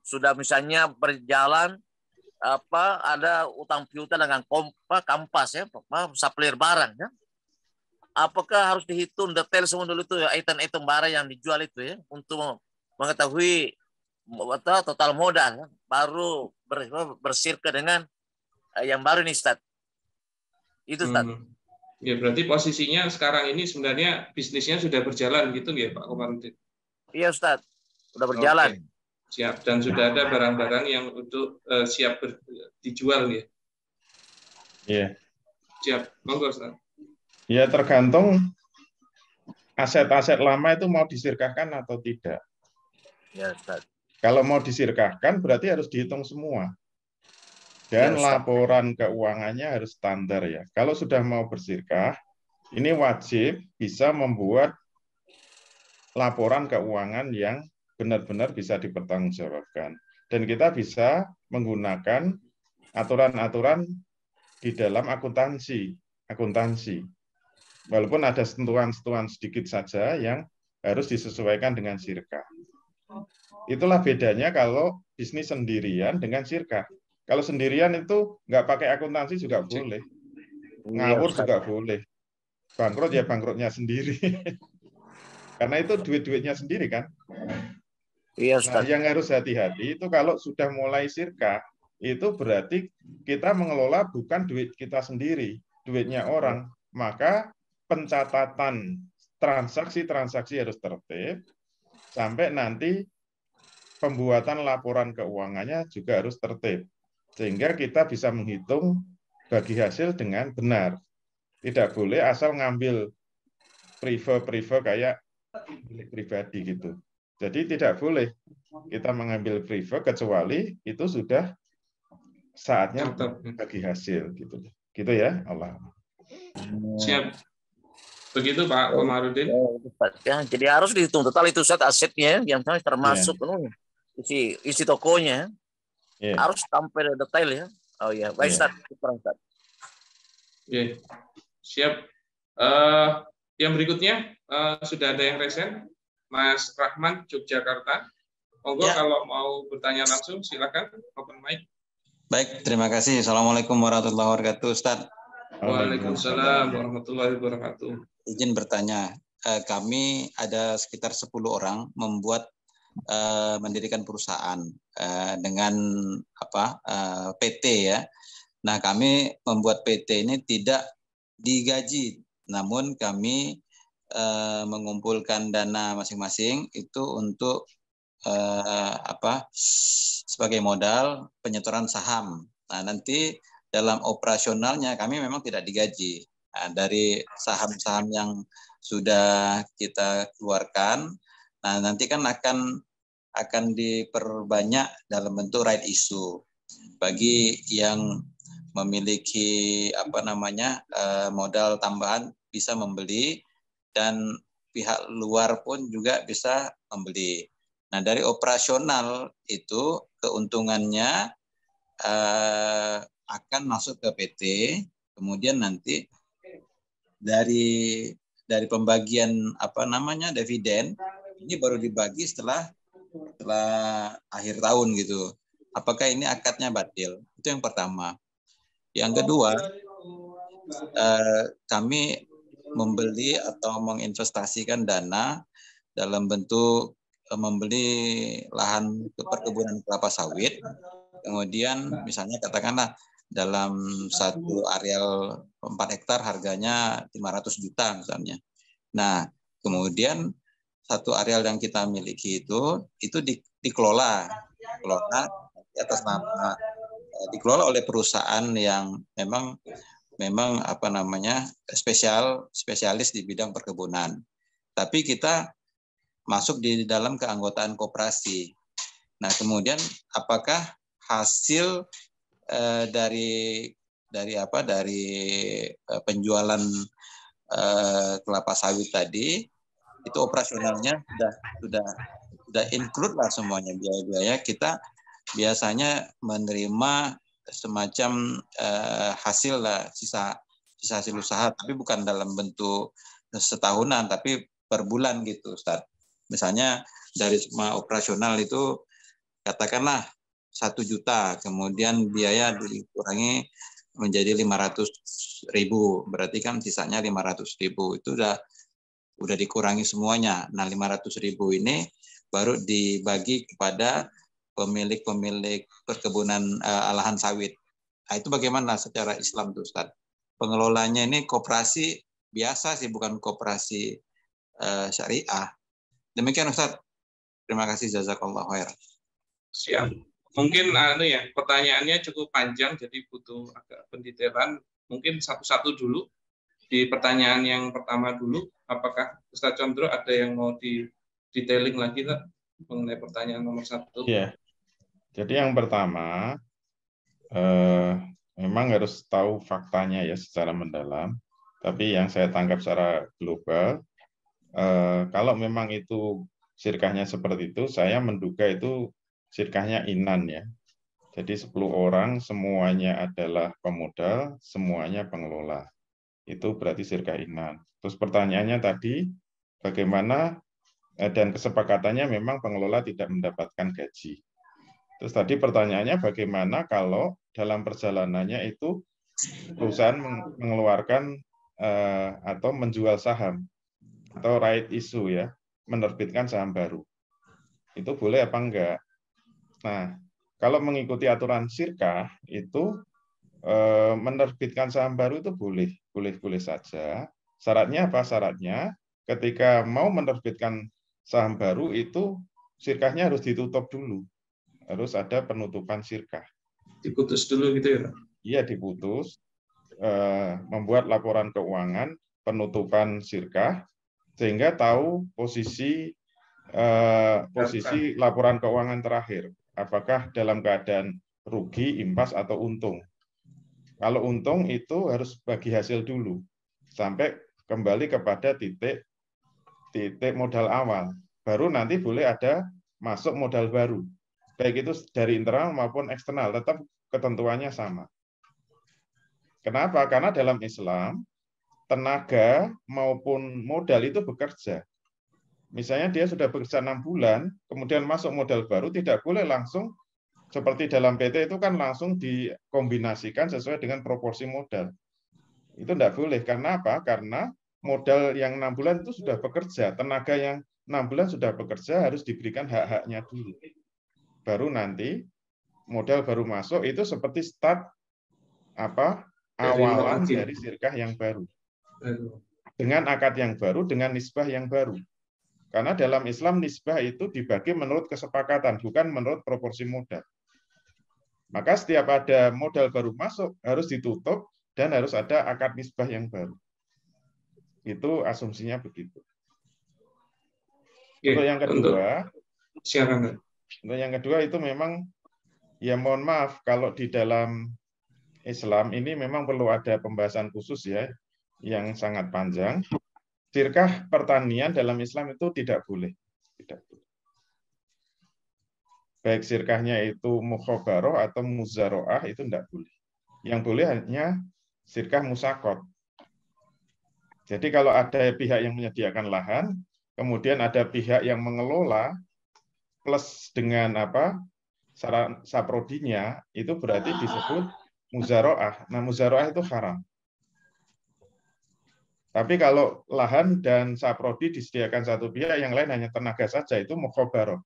sudah misalnya berjalan ada utang piutang dengan kampas ya, supplier barang ya. Apakah harus dihitung detail semua dulu itu ya, item-item barang yang dijual itu ya, untuk mengetahui total modal ya, baru bersirka dengan yang baru nih Ustaz. Itu Ustaz. Ya berarti posisinya sekarang ini sebenarnya bisnisnya sudah berjalan gitu ya Pak Komarudin? Iya Ustaz, sudah berjalan. Siap, dan sudah ada barang-barang yang untuk siap dijual ya? Iya. Siap, monggo Ustaz. Ya tergantung aset-aset lama itu mau disirkahkan atau tidak. Ya Ustaz. Kalau mau disirkahkan berarti harus dihitung semua. Dan ya, laporan keuangannya harus standar ya. Kalau sudah mau bersirkah, ini wajib bisa membuat laporan keuangan yang benar-benar bisa dipertanggungjawabkan. Dan kita bisa menggunakan aturan-aturan di dalam akuntansi. Walaupun ada sentuhan-sentuhan sedikit saja yang harus disesuaikan dengan sirkah. Itulah bedanya kalau bisnis sendirian dengan sirkah. Kalau sendirian itu nggak pakai akuntansi juga boleh. Ngawur juga boleh. Bangkrut ya bangkrutnya sendiri. Karena itu duit-duitnya sendiri kan. Iya, nah, yang harus hati-hati itu kalau sudah mulai sirkah, itu berarti kita mengelola bukan duit kita sendiri, duitnya orang. Maka pencatatan transaksi-transaksi harus tertib, sampai nanti pembuatan laporan keuangannya juga harus tertib. Sehingga kita bisa menghitung bagi hasil dengan benar. Tidak boleh asal ngambil prive kayak milik pribadi gitu. Jadi tidak boleh kita mengambil prive kecuali itu sudah saatnya bagi hasil gitu. Gitu ya, Allah. Siap. Begitu Pak Komarudin. Ya, jadi harus dihitung total itu Ustaz asetnya yang termasuk isi tokonya. Harus sampai detail ya. Oh ya, baik Ustaz. Siap. Yang berikutnya sudah ada yang resen, Mas Rahman Yogyakarta. Monggo kalau mau bertanya langsung silakan open mic. Baik, terima kasih. Assalamualaikum warahmatullahi wabarakatuh, Ustaz. Waalaikumsalam warahmatullahi wabarakatuh. Izin bertanya, kami ada sekitar 10 orang membuat mendirikan perusahaan dengan PT ya. Nah, kami membuat PT ini tidak digaji, namun kami mengumpulkan dana masing-masing itu untuk sebagai modal penyetoran saham. Nah, nanti dalam operasionalnya kami memang tidak digaji. Nah, dari saham-saham yang sudah kita keluarkan, nah nanti kan akan diperbanyak dalam bentuk right issue bagi yang memiliki modal tambahan bisa membeli dan pihak luar pun juga bisa membeli. Nah, dari operasional itu keuntungannya akan masuk ke PT, kemudian nanti dari pembagian dividen ini baru dibagi setelah akhir tahun gitu. Apakah ini akadnya batil? Itu yang pertama. Yang kedua, kami membeli atau menginvestasikan dana dalam bentuk membeli lahan perkebunan kelapa sawit, kemudian misalnya katakanlah dalam satu areal 4 hektar harganya 500 juta misalnya. Nah, kemudian satu areal yang kita miliki itu dikelola atas nama dikelola oleh perusahaan yang memang spesialis di bidang perkebunan. Tapi kita masuk di dalam keanggotaan koperasi. Nah, kemudian apakah hasil dari penjualan kelapa sawit tadi itu operasionalnya sudah include lah semuanya biaya-biaya. Kita biasanya menerima semacam hasil lah, sisa hasil usaha, tapi bukan dalam bentuk setahunan, tapi per bulan gitu, Ustaz. Misalnya dari semua operasional itu katakanlah 1 juta, kemudian biaya dikurangi menjadi 500.000, berarti kan sisanya 500.000, itu udah dikurangi semuanya. Nah, 500.000 ini baru dibagi kepada pemilik perkebunan lahan sawit. Nah, itu bagaimana secara Islam tuh, Ustaz? Pengelolanya ini koperasi biasa sih, bukan koperasi syariah. Demikian, Ustaz. Terima kasih, jazakallah khair. Siap. Mungkin pertanyaannya cukup panjang, jadi butuh agak pendetailan. Mungkin satu-satu dulu. Di pertanyaan yang pertama dulu, apakah Ustaz Condro ada yang mau di detailing lagi mengenai pertanyaan nomor 1? Iya. Jadi yang pertama, memang harus tahu faktanya ya secara mendalam. Tapi yang saya tangkap secara global, kalau memang itu sirkahnya seperti itu, saya menduga itu sirkahnya Inan ya. Jadi 10 orang semuanya adalah pemodal, semuanya pengelola. Itu berarti sirkah Inan. Terus pertanyaannya tadi, bagaimana dan kesepakatannya memang pengelola tidak mendapatkan gaji. Terus tadi pertanyaannya bagaimana kalau dalam perjalanannya itu perusahaan mengeluarkan atau menjual saham atau right issue ya, menerbitkan saham baru. Itu boleh apa enggak? Nah, kalau mengikuti aturan syirkah itu menerbitkan saham baru itu boleh saja. Syaratnya apa? Syaratnya ketika mau menerbitkan saham baru itu syirkahnya harus ditutup dulu. Harus ada penutupan syirkah. Diputus dulu gitu ya, Pak? Iya, diputus. Membuat laporan keuangan penutupan syirkah sehingga tahu posisi laporan keuangan terakhir. Apakah dalam keadaan rugi, impas, atau untung. Kalau untung itu harus bagi hasil dulu sampai kembali kepada titik modal awal. Baru nanti boleh ada masuk modal baru. Baik itu dari internal maupun eksternal, tetap ketentuannya sama. Kenapa? Karena dalam Islam tenaga maupun modal itu bekerja. Misalnya dia sudah bekerja 6 bulan, kemudian masuk modal baru, tidak boleh langsung seperti dalam PT itu kan langsung dikombinasikan sesuai dengan proporsi modal. Itu tidak boleh. Karena apa? Karena modal yang 6 bulan itu sudah bekerja. Tenaga yang 6 bulan sudah bekerja harus diberikan hak-haknya dulu. Baru nanti modal baru masuk itu seperti start awalan dari syirkah yang baru. Dengan akad yang baru, dengan nisbah yang baru. Karena dalam Islam nisbah itu dibagi menurut kesepakatan, bukan menurut proporsi modal. Maka setiap ada modal baru masuk, harus ditutup, dan harus ada akad nisbah yang baru. Itu asumsinya begitu. Untuk yang kedua itu memang, ya mohon maaf, kalau di dalam Islam ini memang perlu ada pembahasan khusus ya, yang sangat panjang. Syirkah pertanian dalam Islam itu tidak boleh. Baik syirkahnya itu mukhobaroh atau muzaroah itu tidak boleh. Yang boleh hanya syirkah musakot. Jadi kalau ada pihak yang menyediakan lahan, kemudian ada pihak yang mengelola, plus dengan saprodinya, itu berarti disebut muzaroah. Nah, muzaroah itu haram. Tapi kalau lahan dan saprodi disediakan satu pihak, yang lain hanya tenaga saja, itu mukhobaroh.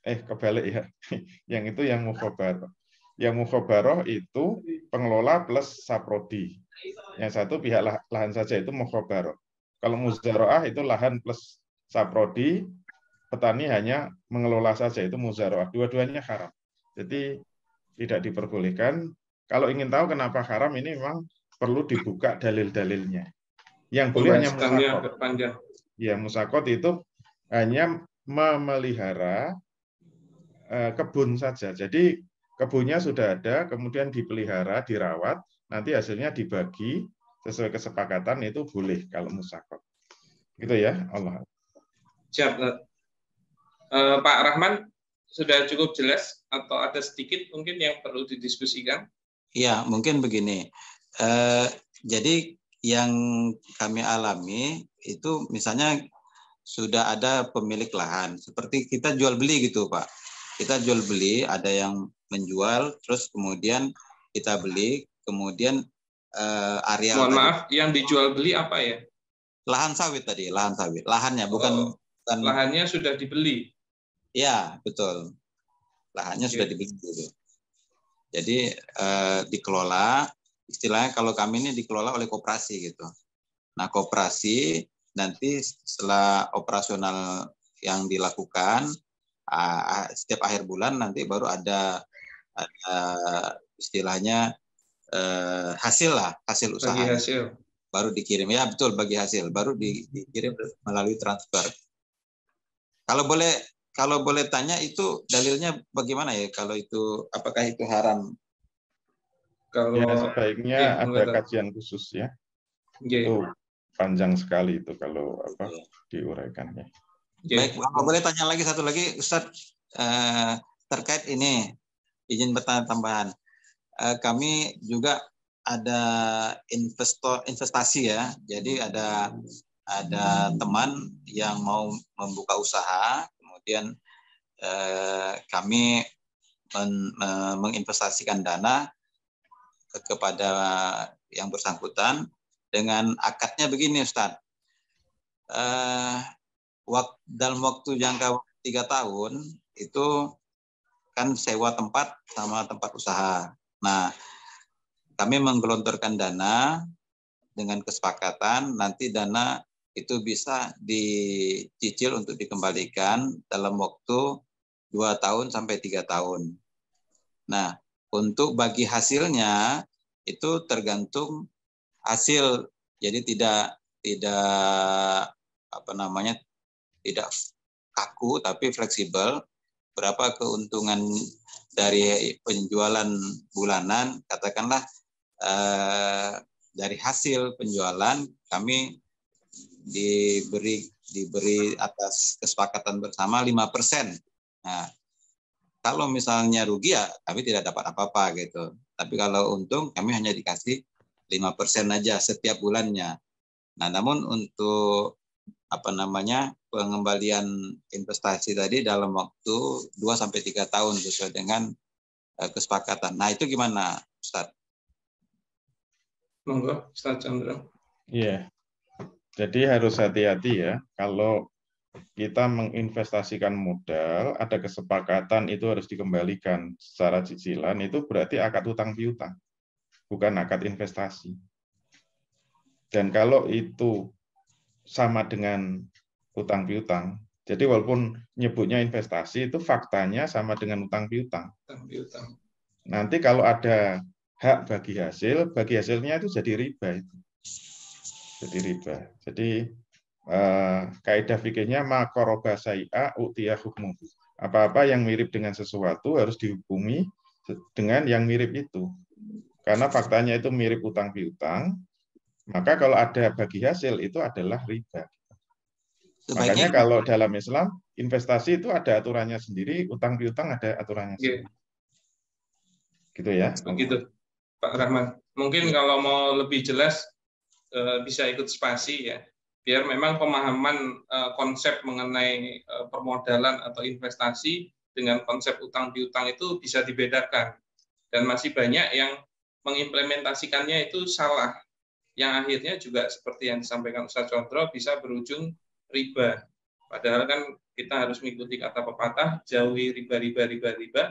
Kebalik ya. Yang itu yang mukhobaroh. Yang mukhobaroh itu pengelola plus saprodi. Yang satu pihak lahan saja itu mukhobaroh. Kalau muzaroah itu lahan plus saprodi, petani hanya mengelola saja, itu muzaroah. Dua-duanya haram. Jadi tidak diperbolehkan. Kalau ingin tahu kenapa haram, ini memang perlu dibuka dalil-dalilnya. Yang boleh hanya musakot. Ya, musakot itu hanya memelihara kebun saja. Jadi kebunnya sudah ada, kemudian dipelihara, dirawat, nanti hasilnya dibagi sesuai kesepakatan, itu boleh kalau musakot. Gitu ya, Allah. Siap. Pak Rahman, sudah cukup jelas atau ada sedikit mungkin yang perlu didiskusikan? Ya, mungkin begini. Jadi yang kami alami itu misalnya sudah ada pemilik lahan, seperti kita jual beli gitu, Pak. Kita jual beli, ada yang menjual, terus kemudian kita beli, kemudian areal. Mohon maaf, yang dijual beli apa ya? Lahan sawit tadi, lahan sawit. Lahannya bukan lahannya sudah dibeli. Ya, betul. Lahannya sudah dibeli gitu. Jadi dikelola, istilahnya kalau kami ini dikelola oleh koperasi gitu. Nah, koperasi nanti setelah operasional yang dilakukan setiap akhir bulan nanti baru ada istilahnya hasil usaha. Bagi hasil. Baru dikirim, ya betul, bagi hasil baru dikirim melalui transfer. Kalau boleh tanya itu dalilnya bagaimana ya, kalau itu apakah itu haram? Kalau ya, sebaiknya ada kajian khusus ya. Itu panjang sekali itu kalau diuraikannya. Baik, kalau boleh tanya lagi satu lagi, Ustadz, terkait ini, izin bertanya tambahan. Kami juga ada investasi ya, jadi ada teman yang mau membuka usaha, kemudian kami menginvestasikan dana kepada yang bersangkutan dengan akadnya begini, Ustadz. Dalam waktu jangka 3 tahun itu kan sewa tempat sama tempat usaha. Nah, kami menggelontorkan dana dengan kesepakatan nanti dana itu bisa dicicil untuk dikembalikan dalam waktu 2 tahun sampai 3 tahun. Nah, untuk bagi hasilnya itu tergantung hasil, jadi tidak tidak kaku tapi fleksibel. Berapa keuntungan dari penjualan bulanan, katakanlah dari hasil penjualan kami diberi atas kesepakatan bersama 5%. Nah, kalau misalnya rugi ya kami tidak dapat apa-apa gitu. Tapi kalau untung kami hanya dikasih 5% aja setiap bulannya. Nah, namun untuk pengembalian investasi tadi dalam waktu 2-3 tahun sesuai dengan kesepakatan. Nah, itu gimana, Ustaz? Monggo, Ustaz Chandra. Iya. Jadi harus hati-hati ya. Kalau kita menginvestasikan modal, ada kesepakatan itu harus dikembalikan secara cicilan, itu berarti akad utang piutang, bukan akad investasi. Dan kalau itu sama dengan utang piutang, jadi walaupun nyebutnya investasi, itu faktanya sama dengan utang piutang. Nanti kalau ada hak bagi hasilnya itu jadi riba itu. Jadi riba. Jadi kaidah fikihnya ma qoroba syai'a utiya hukmuhu. Apa-apa yang mirip dengan sesuatu harus dihukumi dengan yang mirip itu. Karena faktanya itu mirip utang piutang, maka kalau ada bagi hasil itu adalah riba. Makanya kalau dalam Islam investasi itu ada aturannya sendiri, utang piutang ada aturannya sendiri. Gitu ya. Begitu, Pak Rahman. Mungkin kalau mau lebih jelas bisa ikut spasi ya, biar memang pemahaman konsep mengenai permodalan atau investasi dengan konsep utang piutang itu bisa dibedakan, dan masih banyak yang mengimplementasikannya itu salah, yang akhirnya juga seperti yang disampaikan Ustaz Condro bisa berujung riba. Padahal kan kita harus mengikuti kata pepatah, jauhi riba,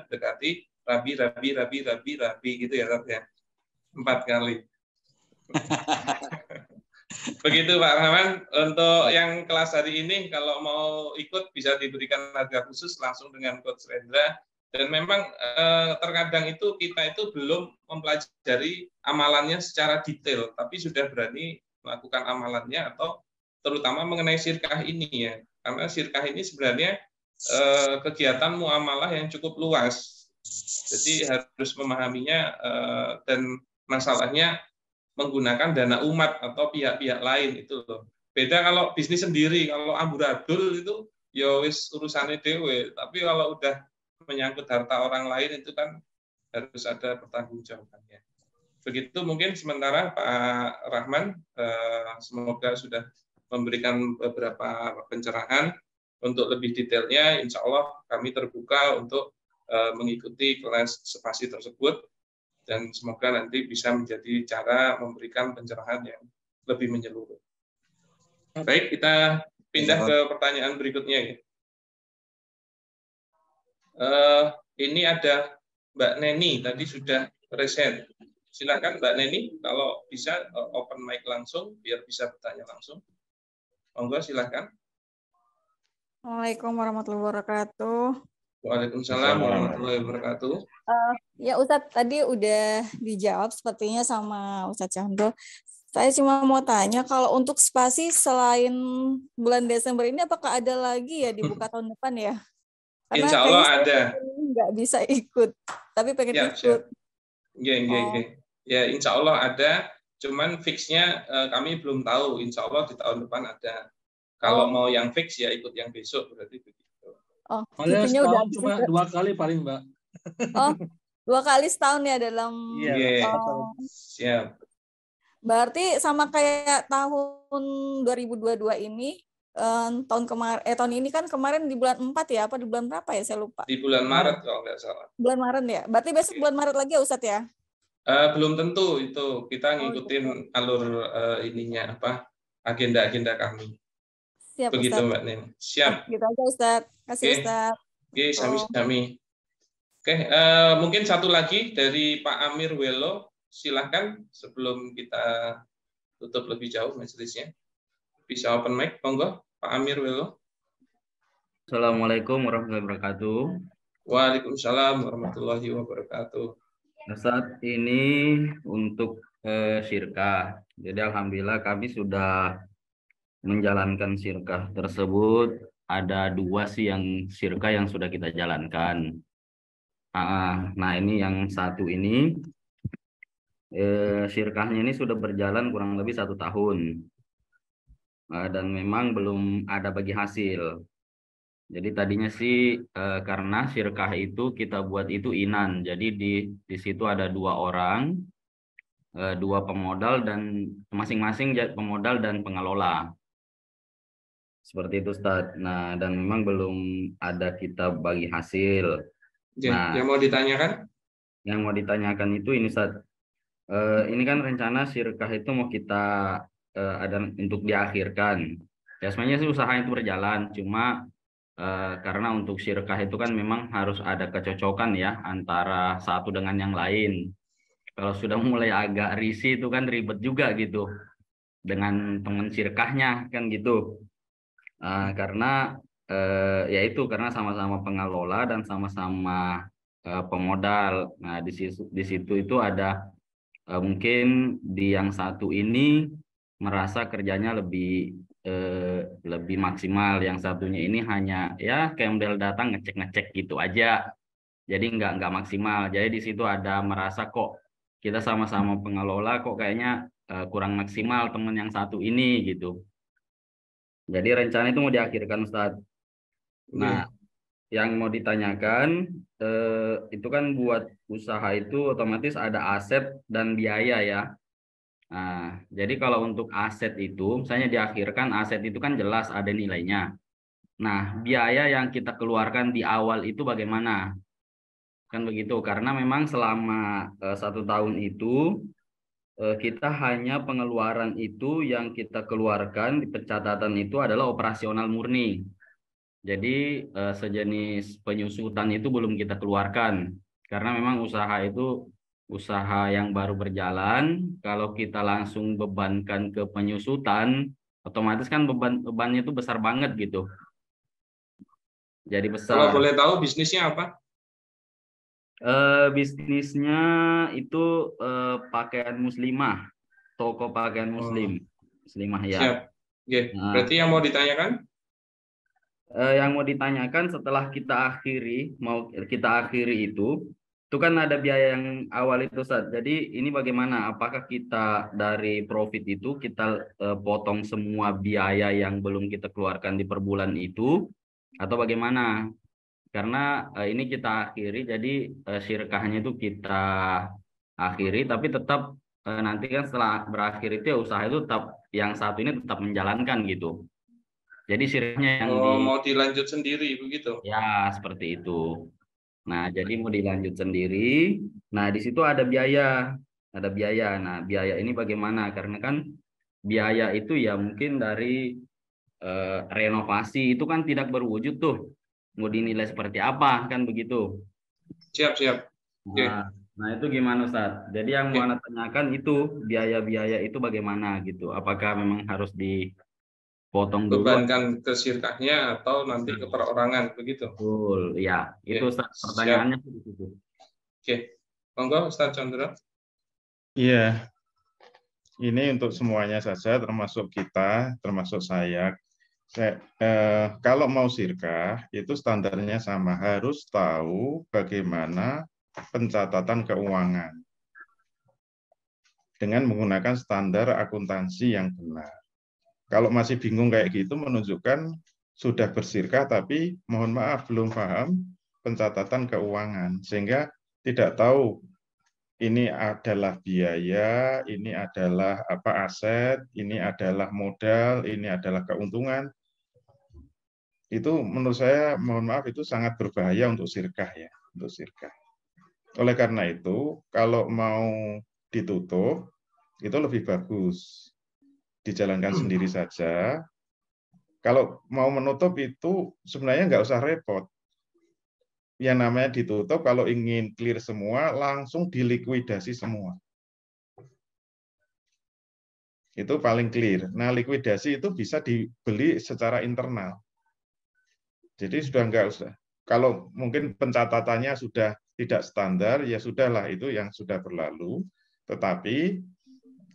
dekati rabi gitu ya, 4 kali. Begitu Pak Rahman. Untuk yang kelas hari ini kalau mau ikut bisa diberikan harga khusus langsung dengan Coach Rendra. Dan memang terkadang itu kita itu belum mempelajari amalannya secara detail, tapi sudah berani melakukan amalannya, atau terutama mengenai syirkah ini ya. Karena syirkah ini sebenarnya kegiatan muamalah yang cukup luas. Jadi harus memahaminya, dan masalahnya menggunakan dana umat atau pihak-pihak lain itu loh. Beda kalau bisnis sendiri, kalau amburadul itu ya wis urusannya dewe, tapi kalau udah menyangkut harta orang lain itu kan harus ada pertanggungjawabannya. Begitu mungkin sementara Pak Rahman, semoga sudah memberikan beberapa pencerahan. Untuk lebih detailnya insya Allah kami terbuka untuk mengikuti kelas spasi tersebut, dan semoga nanti bisa menjadi cara memberikan pencerahan yang lebih menyeluruh. Baik, kita pindah ke pertanyaan berikutnya ya. Ini ada Mbak Neni, tadi sudah present. Silakan Mbak Neni, kalau bisa open mic langsung, biar bisa bertanya langsung. Monggo, silakan. Assalamualaikum warahmatullahi wabarakatuh. Waalaikumsalam warahmatullahi wabarakatuh. Ya Ustadz, tadi udah dijawab sepertinya sama Ustadz Chandro. Saya cuma mau tanya, kalau untuk spasi selain bulan Desember ini, apakah ada lagi ya dibuka tahun depan ya? Karena insya Allah ada. Nggak bisa ikut, tapi pengen ikut. Ya, insya Allah ada. Cuman fixnya kami belum tahu. Insya Allah di tahun depan ada. Kalau mau yang fix ya ikut yang besok, berarti begitu. Oh, setahun cuma 2 kali paling Mbak. Oh, 2 kali setahun ya dalam. Iya. Siap. Berarti sama kayak tahun 2022 ini. Tahun ini kan kemarin di bulan 4 ya, apa di bulan berapa ya, saya lupa. Di bulan Maret kalau nggak salah. Bulan Maret ya, berarti besok bulan Maret lagi ya Ustadz ya? Belum tentu itu, kita ngikutin alur ininya apa, agenda kami. Siap, begitu Ustadz. Mbak Nen. Siap. Gitu aja Ustadz. Kasih Ustadz. Oke, sami-sami. Oke, mungkin satu lagi dari Pak Amir Welo, silahkan sebelum kita tutup lebih jauh majelisnya. Bisa open mic, monggo, Pak Amir Welo. Assalamualaikum warahmatullahi wabarakatuh. Waalaikumsalam warahmatullahi wabarakatuh. Saat ini untuk syirkah. Jadi alhamdulillah kami sudah menjalankan syirkah tersebut. Ada 2 sih yang syirkah yang sudah kita jalankan. Nah ini yang satu ini syirkahnya ini sudah berjalan kurang lebih 1 tahun. Dan memang belum ada bagi hasil. Jadi tadinya sih karena syirkah itu kita buat itu inan. Jadi di situ ada 2 orang, 2 pemodal dan masing-masing pemodal dan pengelola. Seperti itu Ustaz. Nah, dan memang belum ada kita bagi hasil. Oke, Nah, yang mau ditanyakan? Yang mau ditanyakan itu ini Ustaz. Ini kan rencana syirkah itu mau kita ada untuk diakhirkan. Ya sebenarnya sih usaha itu berjalan, cuma karena untuk syirkah itu kan memang harus ada kecocokan ya antara satu dengan yang lain. Kalau sudah mulai agak risih itu kan ribet juga gitu dengan teman syirkahnya kan gitu. Karena ya itu karena sama-sama pengelola dan sama-sama pemodal. Nah di situ itu ada mungkin di yang satu ini merasa kerjanya lebih maksimal, yang satunya ini hanya ya kayak model datang ngecek gitu aja, jadi nggak maksimal. Jadi di situ ada merasa kok kita sama-sama pengelola kok kayaknya kurang maksimal teman yang satu ini gitu. Jadi rencana itu mau diakhirkan Ustaz. Nah yang mau ditanyakan itu kan buat usaha itu otomatis ada aset dan biaya ya. Nah, jadi kalau untuk aset itu, misalnya diakhirkan aset itu kan jelas ada nilainya. Nah, biaya yang kita keluarkan di awal itu bagaimana? Kan begitu, karena memang selama 1 tahun itu, kita hanya pengeluaran itu yang kita keluarkan di pencatatan itu adalah operasional murni. Jadi, sejenis penyusutan itu belum kita keluarkan. Karena memang usaha itu usaha yang baru berjalan, kalau kita langsung bebankan ke penyusutan, otomatis kan bebannya itu besar banget gitu. Jadi besar. Kalau boleh tahu bisnisnya apa? Bisnisnya itu pakaian muslimah, toko pakaian muslim, muslimah ya. Siap. Oke. Berarti yang mau ditanyakan? Yang mau ditanyakan setelah kita akhiri itu kan ada biaya yang awal itu Ustaz. Jadi ini bagaimana? Apakah kita dari profit itu kita potong semua biaya yang belum kita keluarkan di per bulan itu atau bagaimana? Karena ini kita akhiri, jadi syirkahnya itu kita akhiri, tapi tetap nanti kan setelah berakhir itu ya usaha itu tetap yang satu ini tetap menjalankan gitu. Jadi syirkahnya yang mau dilanjut sendiri begitu? Ya seperti itu. Nah, jadi mau dilanjut sendiri. Nah, di situ ada biaya. Nah, biaya ini bagaimana? Karena kan biaya itu ya mungkin dari renovasi itu kan tidak berwujud tuh. Mau dinilai seperti apa kan begitu? Siap. Nah, itu gimana Ustaz? Jadi yang mau Anda tanyakan itu biaya-biaya itu bagaimana gitu? Apakah memang harus dipotong dulu? Bebankan ke syirkahnya atau nanti ke perorangan begitu? Betul, ya. Itu Ustaz, pertanyaannya di situ. Oke. Monggo Ustaz Chandra. Iya. Ini untuk semuanya saja, termasuk kita, termasuk saya. Kalau mau syirkah, itu standarnya sama. Harus tahu bagaimana pencatatan keuangan dengan menggunakan standar akuntansi yang benar. Kalau masih bingung kayak gitu, menunjukkan sudah bersyirkah, tapi mohon maaf belum paham pencatatan keuangan, sehingga tidak tahu ini adalah biaya, ini adalah aset, ini adalah modal, ini adalah keuntungan. Itu menurut saya, mohon maaf, itu sangat berbahaya untuk syirkah ya, untuk syirkah. Oleh karena itu, kalau mau ditutup, itu lebih bagus dijalankan sendiri saja. Kalau mau menutup itu sebenarnya nggak usah repot. yang namanya ditutup, kalau ingin clear semua, langsung dilikuidasi semua. Itu paling clear. Nah, likuidasi itu bisa dibeli secara internal. Jadi sudah enggak usah. Kalau mungkin pencatatannya sudah tidak standar, ya sudahlah, itu yang sudah berlalu. Tetapi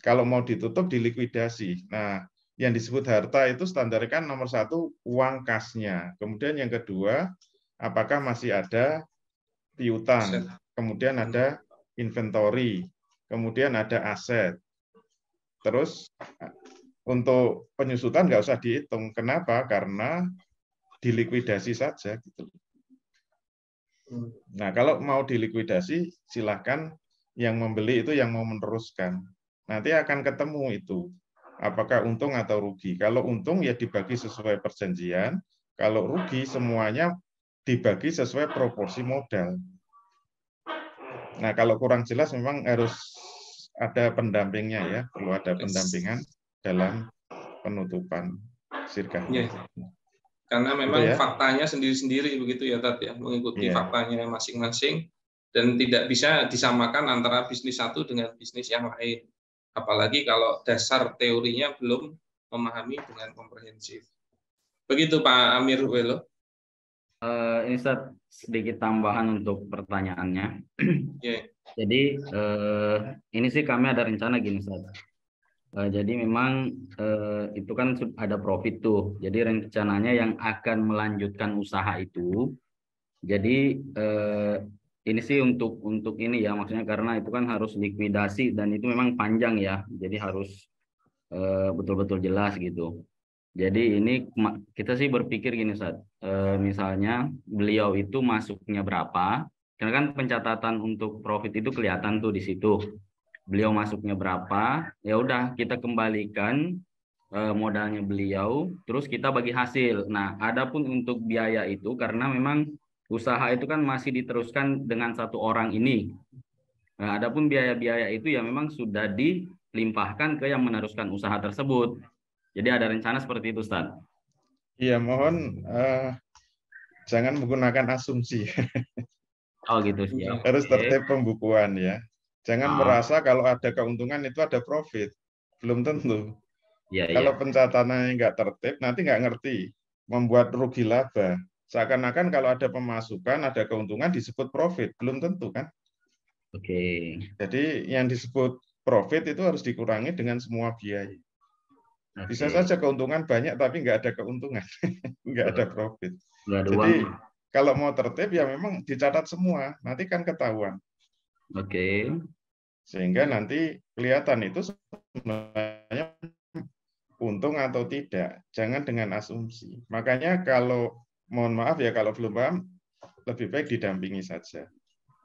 kalau mau ditutup, dilikuidasi. Nah, yang disebut harta itu standarnya kan nomor 1 uang kasnya. Kemudian yang kedua, apakah masih ada piutang. Kemudian ada inventory. Kemudian ada aset. Terus untuk penyusutan nggak usah dihitung. Kenapa? Karena dilikuidasi saja. Gitu. Nah, kalau mau dilikuidasi, silahkan yang membeli itu yang mau meneruskan. Nanti akan ketemu itu. Apakah untung atau rugi. Kalau untung ya dibagi sesuai perjanjian. Kalau rugi semuanya dibagi sesuai proporsi modal. Nah, kalau kurang jelas memang harus ada pendampingnya ya. Perlu ada pendampingan dalam penutupan sirkah. Ya. Karena memang ya? faktanya sendiri-sendiri begitu ya, Tat, ya, mengikuti faktanya masing-masing dan tidak bisa disamakan antara bisnis satu dengan bisnis yang lain. Apalagi kalau dasar teorinya belum memahami dengan komprehensif. Begitu Pak Amir Welo. Ini sedikit tambahan untuk pertanyaannya. Yeah. Jadi ini sih kami ada rencana gini, Ustaz. Jadi memang itu kan ada profit tuh. Jadi rencananya yang akan melanjutkan usaha itu. Jadi ini sih untuk ini ya, maksudnya karena itu kan harus likuidasi dan itu memang panjang ya. Jadi harus betul-betul jelas gitu. Jadi ini kita sih berpikir gini, Ustaz. Misalnya beliau itu masuknya berapa? Karena kan pencatatan untuk profit itu kelihatan tuh di situ. Beliau masuknya berapa, ya udah kita kembalikan modalnya beliau, terus kita bagi hasil. Nah, adapun untuk biaya itu karena memang usaha itu kan masih diteruskan dengan satu orang ini. Nah, adapun biaya-biaya itu ya memang sudah dilimpahkan ke yang meneruskan usaha tersebut. Jadi ada rencana seperti itu, Ustaz. Iya, mohon jangan menggunakan asumsi. Oh gitu sih. Ya. Harus tertib pembukuan ya. Jangan merasa kalau ada keuntungan itu ada profit. Belum tentu. Ya, kalau pencatatannya nggak tertib, nanti nggak ngerti. Membuat rugi laba. Seakan-akan kalau ada pemasukan, ada keuntungan disebut profit. Belum tentu kan? Oke. Jadi yang disebut profit itu harus dikurangi dengan semua biaya. Bisa saja keuntungan banyak tapi nggak ada keuntungan. Nggak ada profit. Jadi kalau mau tertib ya memang dicatat semua. Nanti kan ketahuan. Oke. Sehingga nanti kelihatan itu sebenarnya untung atau tidak. Jangan dengan asumsi. Makanya kalau, mohon maaf ya kalau belum paham, lebih baik didampingi saja.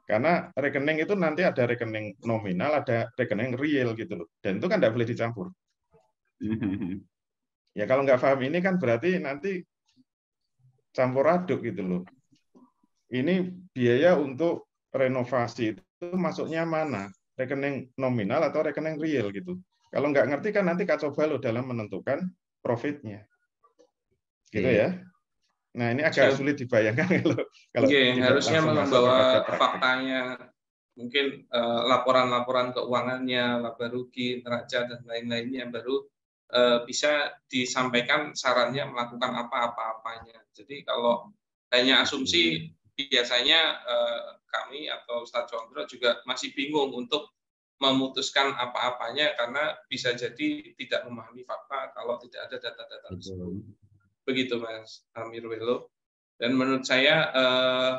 Karena rekening itu nanti ada rekening nominal, ada rekening real gitu loh. Dan itu kan tidak boleh dicampur. Ya kalau nggak paham ini kan berarti nanti campur aduk gitu loh. Ini biaya untuk renovasi itu masuknya mana? Rekening nominal atau rekening real gitu. Kalau nggak ngerti kan nanti kacau balau dalam menentukan profitnya. Gitu ya. Nah ini agak sulit dibayangkan kalau harusnya membawa faktanya, mungkin laporan-laporan keuangannya, laba rugi, neraca dan lain-lainnya baru bisa disampaikan sarannya melakukan apa-apanya. Jadi kalau hanya asumsi biasanya kami atau Ustadz Condro juga masih bingung untuk memutuskan apa-apanya karena bisa jadi tidak memahami fakta kalau tidak ada data-data tersebut. Begitu Mas Amir Welo. Dan menurut saya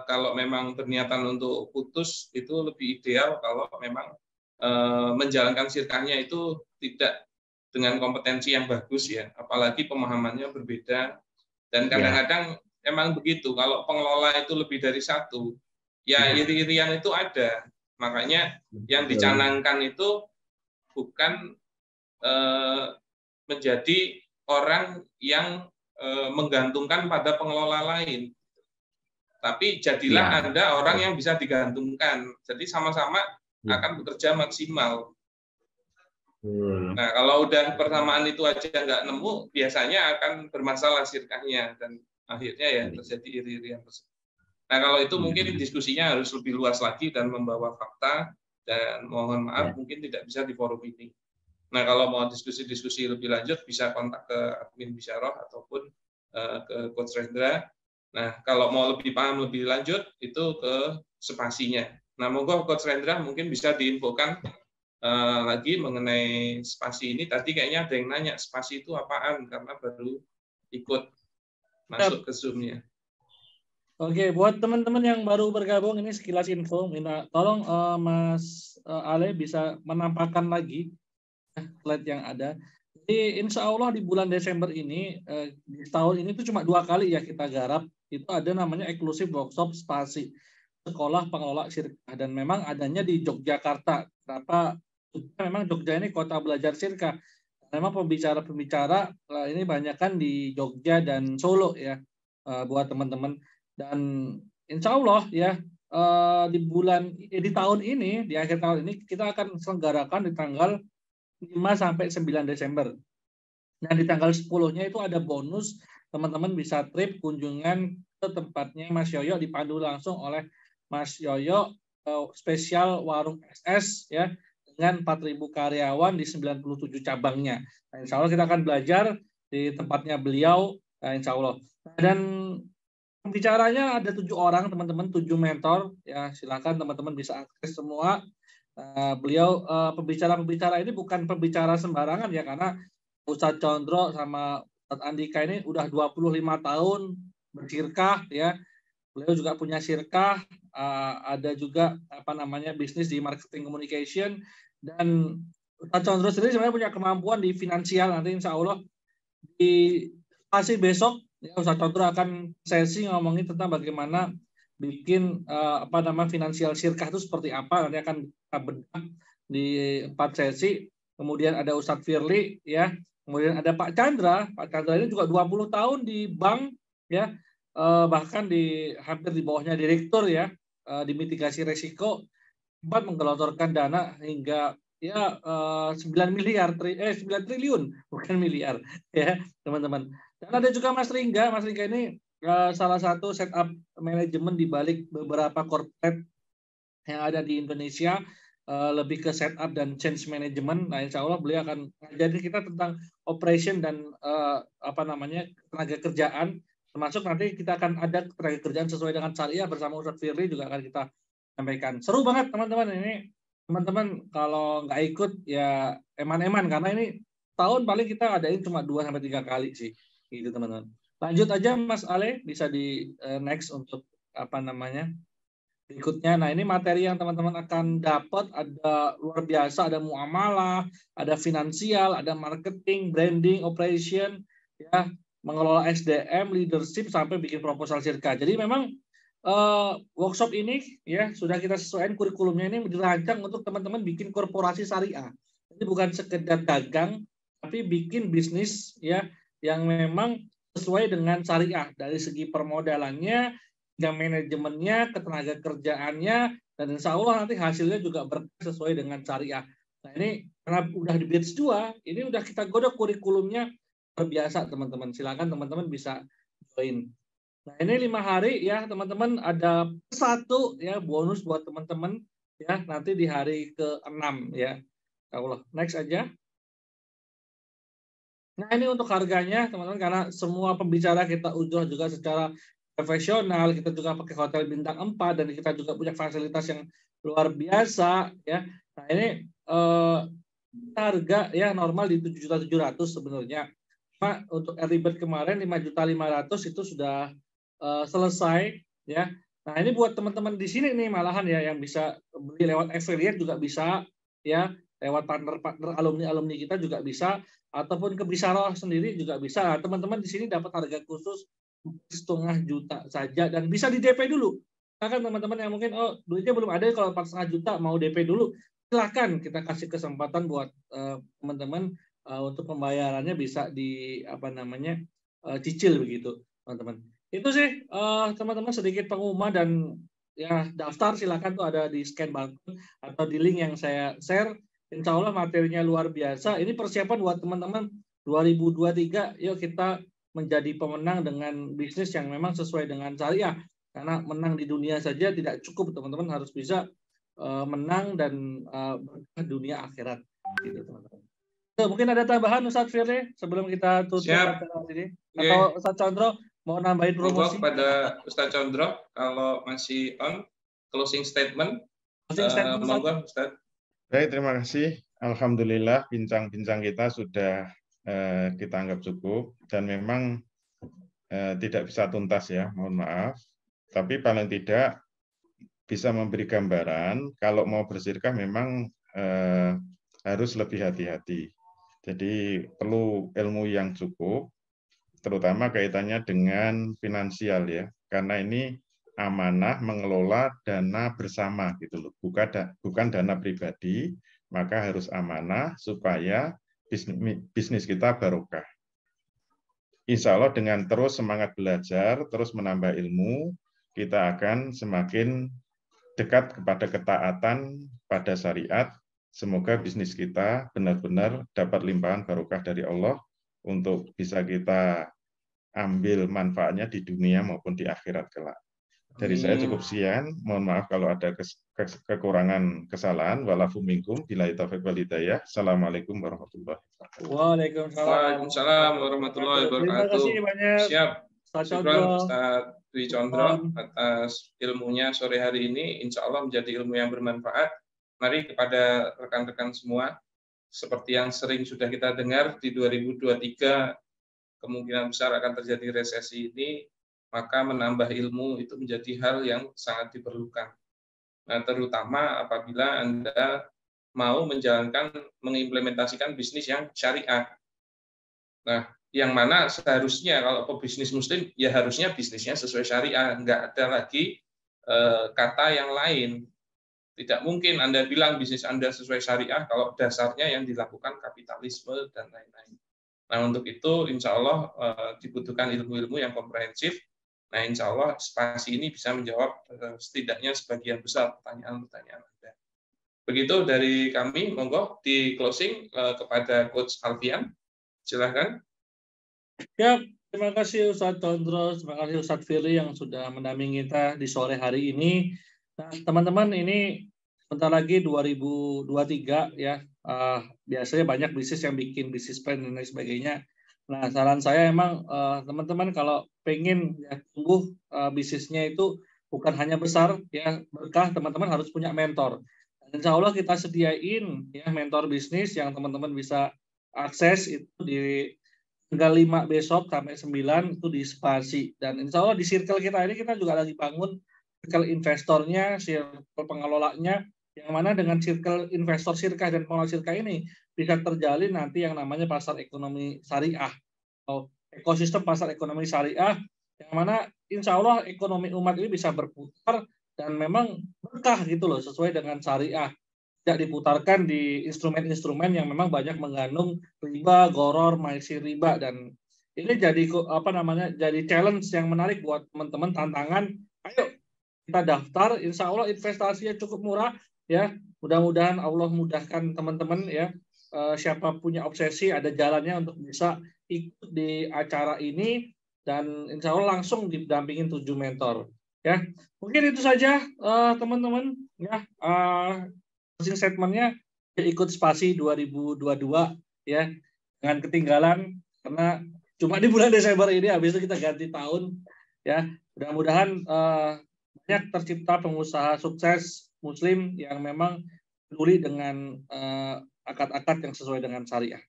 kalau memang berniatan untuk putus itu lebih ideal kalau memang menjalankan sirkahnya itu tidak dengan kompetensi yang bagus ya, apalagi pemahamannya berbeda. Dan kadang-kadang emang begitu, kalau pengelola itu lebih dari satu, ya iri-irian itu ada. Makanya yang dicanangkan itu bukan menjadi orang yang menggantungkan pada pengelola lain. Tapi jadilah Anda orang yang bisa digantungkan. Jadi sama-sama akan bekerja maksimal. Nah, kalau udah persamaan itu aja nggak nemu, biasanya akan bermasalah sirkahnya dan akhirnya ya terjadi iri-irian tersebut. Nah, kalau itu mungkin diskusinya harus lebih luas lagi dan membawa fakta, dan mohon maaf mungkin tidak bisa di forum ini. Nah, kalau mau diskusi-diskusi lebih lanjut bisa kontak ke admin Bisyarah ataupun ke Coach Rendra. Nah, kalau mau lebih paham lebih lanjut itu ke spasinya. Nah, monggo Coach Rendra mungkin bisa diinfokan lagi mengenai spasi ini. Tadi kayaknya ada yang nanya spasi itu apaan karena baru ikut masuk ke Zoom-nya. Oke, buat teman-teman yang baru bergabung ini sekilas info. Tolong Mas Ale bisa menampakkan lagi slide yang ada. Jadi insya Allah di bulan Desember ini, di tahun ini itu cuma 2 kali ya kita garap. Itu ada namanya eksklusif workshop spasi sekolah pengelola sirkah, dan memang adanya di Yogyakarta. Kenapa? Memang Jogja ini kota belajar sirkah. Memang pembicara-pembicara ini banyak kan di Jogja dan Solo ya, buat teman-teman. Dan insya Allah ya di tahun ini, di akhir tahun ini kita akan selenggarakan di tanggal 5 sampai 9 Desember. Nah, di tanggal 10-nya itu ada bonus, teman-teman bisa trip kunjungan ke tempatnya Mas Yoyo, dipandu langsung oleh Mas Yoyo, spesial warung SS ya, dengan 4.000 karyawan di 97 cabangnya. Nah, insya Allah kita akan belajar di tempatnya beliau, nah, insya Allah. Dan pembicaranya ada 7 orang, teman-teman, 7 mentor ya, silakan teman-teman bisa akses semua. Beliau pembicara-pembicara ini bukan pembicara sembarangan ya, karena Ustadz Condro sama Ustadz Andika ini udah 25 tahun bersirkah ya. Beliau juga punya sirkah, ada juga bisnis di marketing communication, dan Ustadz Condro sendiri sebenarnya punya kemampuan di finansial. Nanti insya Allah di spasi besok ya, Ustadz Condro akan sesi ngomongin tentang bagaimana bikin finansial sirkah itu seperti apa. Nanti akan kita bedah di 4 sesi. Kemudian ada Ustadz Firly ya, kemudian ada Pak Chandra. Pak Chandra ini juga 20 tahun di bank ya, bahkan hampir di bawahnya direktur ya, di mitigasi resiko, sempat menggelontorkan dana hingga ya 9 triliun bukan miliar ya teman-teman. Dan ada juga Mas Ringga. Mas Ringga ini salah satu setup manajemen di balik beberapa corporate yang ada di Indonesia, lebih ke setup dan change management. Nah, insya Allah beliau akan ngajarin kita tentang operation dan tenaga kerjaan, termasuk nanti kita akan ada tenaga kerjaan sesuai dengan syariah bersama Ustadz Firly juga akan kita sampaikan. Seru banget teman-teman ini. Teman-teman kalau nggak ikut ya eman-eman, karena ini tahun paling kita adain cuma 2-3 kali sih, gitu teman-teman. Lanjut aja Mas Ale, bisa di next untuk berikutnya. Nah, ini materi yang teman-teman akan dapat, ada luar biasa, ada muamalah, ada finansial, ada marketing, branding, operation, ya, mengelola SDM, leadership, sampai bikin proposal sirkah. Jadi memang workshop ini ya sudah kita sesuaikan kurikulumnya, ini dirancang untuk teman-teman bikin korporasi syariah. Jadi bukan sekedar dagang, tapi bikin bisnis ya yang memang sesuai dengan syariah dari segi permodalannya, dan manajemennya, ketenaga kerjaannya, dan insya Allah nanti hasilnya juga sesuai dengan syariah. Nah, ini karena udah di batch 2, ini udah kita godok kurikulumnya luar biasa teman-teman. Silakan teman-teman bisa join. Nah, ini 5 hari ya teman-teman, ada 1 ya bonus buat teman-teman ya nanti di hari ke-6 ya. Insya Allah. Next aja. Nah, ini untuk harganya teman-teman, karena semua pembicara kita udah juga secara profesional, kita juga pakai hotel bintang 4, dan kita juga punya fasilitas yang luar biasa ya. Nah, ini harga ya normal di 7.700.000 sebenarnya. Cuma untuk early bird kemarin 5.500.000 itu sudah selesai ya. Nah, ini buat teman-teman di sini nih malahan ya, yang bisa beli lewat affiliate juga bisa ya, lewat partner-partner alumni kita juga bisa, ataupun ke Bisyarah sendiri juga bisa. Nah, teman-teman di sini dapat harga khusus 4,5 juta saja, dan bisa di DP dulu. Kan teman-teman yang mungkin duitnya belum ada, kalau 4,5 juta mau DP dulu, silakan, kita kasih kesempatan buat teman-teman untuk pembayarannya bisa di cicil begitu teman-teman. Itu sih teman-teman sedikit pengumuman, dan ya daftar silakan tuh ada di scan barcode atau di link yang saya share. Insya Allah materinya luar biasa. Ini persiapan buat teman-teman 2023. Yuk kita menjadi pemenang dengan bisnis yang memang sesuai dengan syariah. Karena menang di dunia saja tidak cukup, teman-teman harus bisa menang dan dunia akhirat. Gitu, teman-teman. Mungkin ada tambahan Ustadz Firly sebelum kita tutup acara ini? Atau Ustadz Condro mau nambahin promosi? Kepada Ustadz Condro, kalau masih on, closing statement. Monggo Ustadz. Baik, terima kasih. Alhamdulillah bincang-bincang kita sudah kita anggap cukup dan memang tidak bisa tuntas ya, mohon maaf. Tapi paling tidak bisa memberi gambaran kalau mau bersedekah memang harus lebih hati-hati. Jadi perlu ilmu yang cukup, terutama kaitannya dengan finansial ya, karena ini amanah mengelola dana bersama gitu loh, bukan dana pribadi, maka harus amanah supaya bisnis kita barokah. Insya Allah dengan terus semangat belajar, terus menambah ilmu, kita akan semakin dekat kepada ketaatan pada syariat. Semoga bisnis kita benar-benar dapat limpahan barokah dari Allah untuk bisa kita ambil manfaatnya di dunia maupun di akhirat kelak. Dari saya cukup sekian. Mohon maaf kalau ada kekurangan kesalahan. Walafu minkum billahi taufiq wal hidayah. Assalamualaikum warahmatullahi wabarakatuh. Waalaikumsalam warahmatullahi wabarakatuh. Terima kasih banyak. Siap. Ustadz Dwi Condro atas ilmunya sore hari ini. Insya Allah menjadi ilmu yang bermanfaat. Mari kepada rekan-rekan semua, seperti yang sering sudah kita dengar di 2023, kemungkinan besar akan terjadi resesi ini, maka menambah ilmu itu menjadi hal yang sangat diperlukan. Nah, terutama apabila Anda mau mengimplementasikan bisnis yang syariah. Nah, yang mana seharusnya kalau pebisnis muslim, ya harusnya bisnisnya sesuai syariah, nggak ada lagi kata yang lain. Tidak mungkin Anda bilang bisnis Anda sesuai syariah kalau dasarnya yang dilakukan kapitalisme dan lain-lain. Nah, untuk itu insya Allah dibutuhkan ilmu-ilmu yang komprehensif. Nah, insya Allah spasi ini bisa menjawab setidaknya sebagian besar pertanyaan-pertanyaan Anda. Begitu dari kami, monggo di closing kepada Coach Alfian. Silahkan. Ya, terima kasih Ustadz Condro, terima kasih Ustadz Firly yang sudah mendampingi kita di sore hari ini. Nah, teman-teman, ini sebentar lagi 2023 ya. Biasanya banyak bisnis yang bikin bisnis plan dan lain sebagainya. Nah, saran saya emang teman-teman kalau pengen ya, tumbuh bisnisnya itu bukan hanya besar ya berkah, teman-teman harus punya mentor. Dan insya Allah kita sediain ya mentor bisnis yang teman-teman bisa akses itu di tanggal 5 besok sampai 9 itu di Spasi. Dan insya Allah di circle kita ini kita juga lagi bangun circle investornya, circle pengelolanya, yang mana dengan circle investor sirkah dan pengelola sirkah ini bisa terjalin nanti yang namanya pasar ekonomi syariah atau ekosistem pasar ekonomi syariah, yang mana insya Allah ekonomi umat ini bisa berputar dan memang berkah gitu loh, sesuai dengan syariah. Tidak diputarkan di instrumen-instrumen yang memang banyak mengandung riba, goror, maisir riba, dan ini jadi jadi challenge yang menarik buat teman-teman, tantangan. Ayo kita daftar, insya Allah investasinya cukup murah ya. Mudah-mudahan Allah mudahkan teman-teman ya. Siapa punya obsesi ada jalannya untuk bisa ikut di acara ini, dan insya Allah langsung didampingin 7 mentor ya. Mungkin itu saja teman-teman ya. Closing statementnya ikut Spasi 2022 ya. Jangan ketinggalan karena cuma di bulan Desember ini, habis itu kita ganti tahun ya. Mudah-mudahan banyak tercipta pengusaha sukses muslim yang memang peduli dengan akad-akad yang sesuai dengan syariah.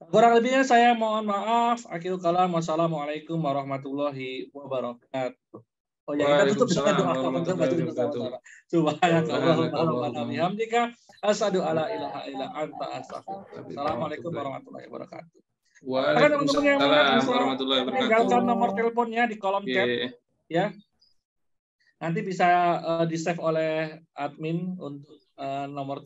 Kurang lebihnya saya mohon maaf. Akhirul kalam. Wassalamualaikum warahmatullahi wabarakatuh. Oh ya, kita tutup dengan doa bersama-sama. Subhanallah wa bihamdika asyhadu alla ilaha illa anta astaghfiruka. Assalamualaikum warahmatullahi wabarakatuh. Waalaikumsalam warahmatullahi wabarakatuh. Tinggalkan nomor teleponnya di kolom chat ya. Nanti bisa di-save oleh admin untuk nomor telepon.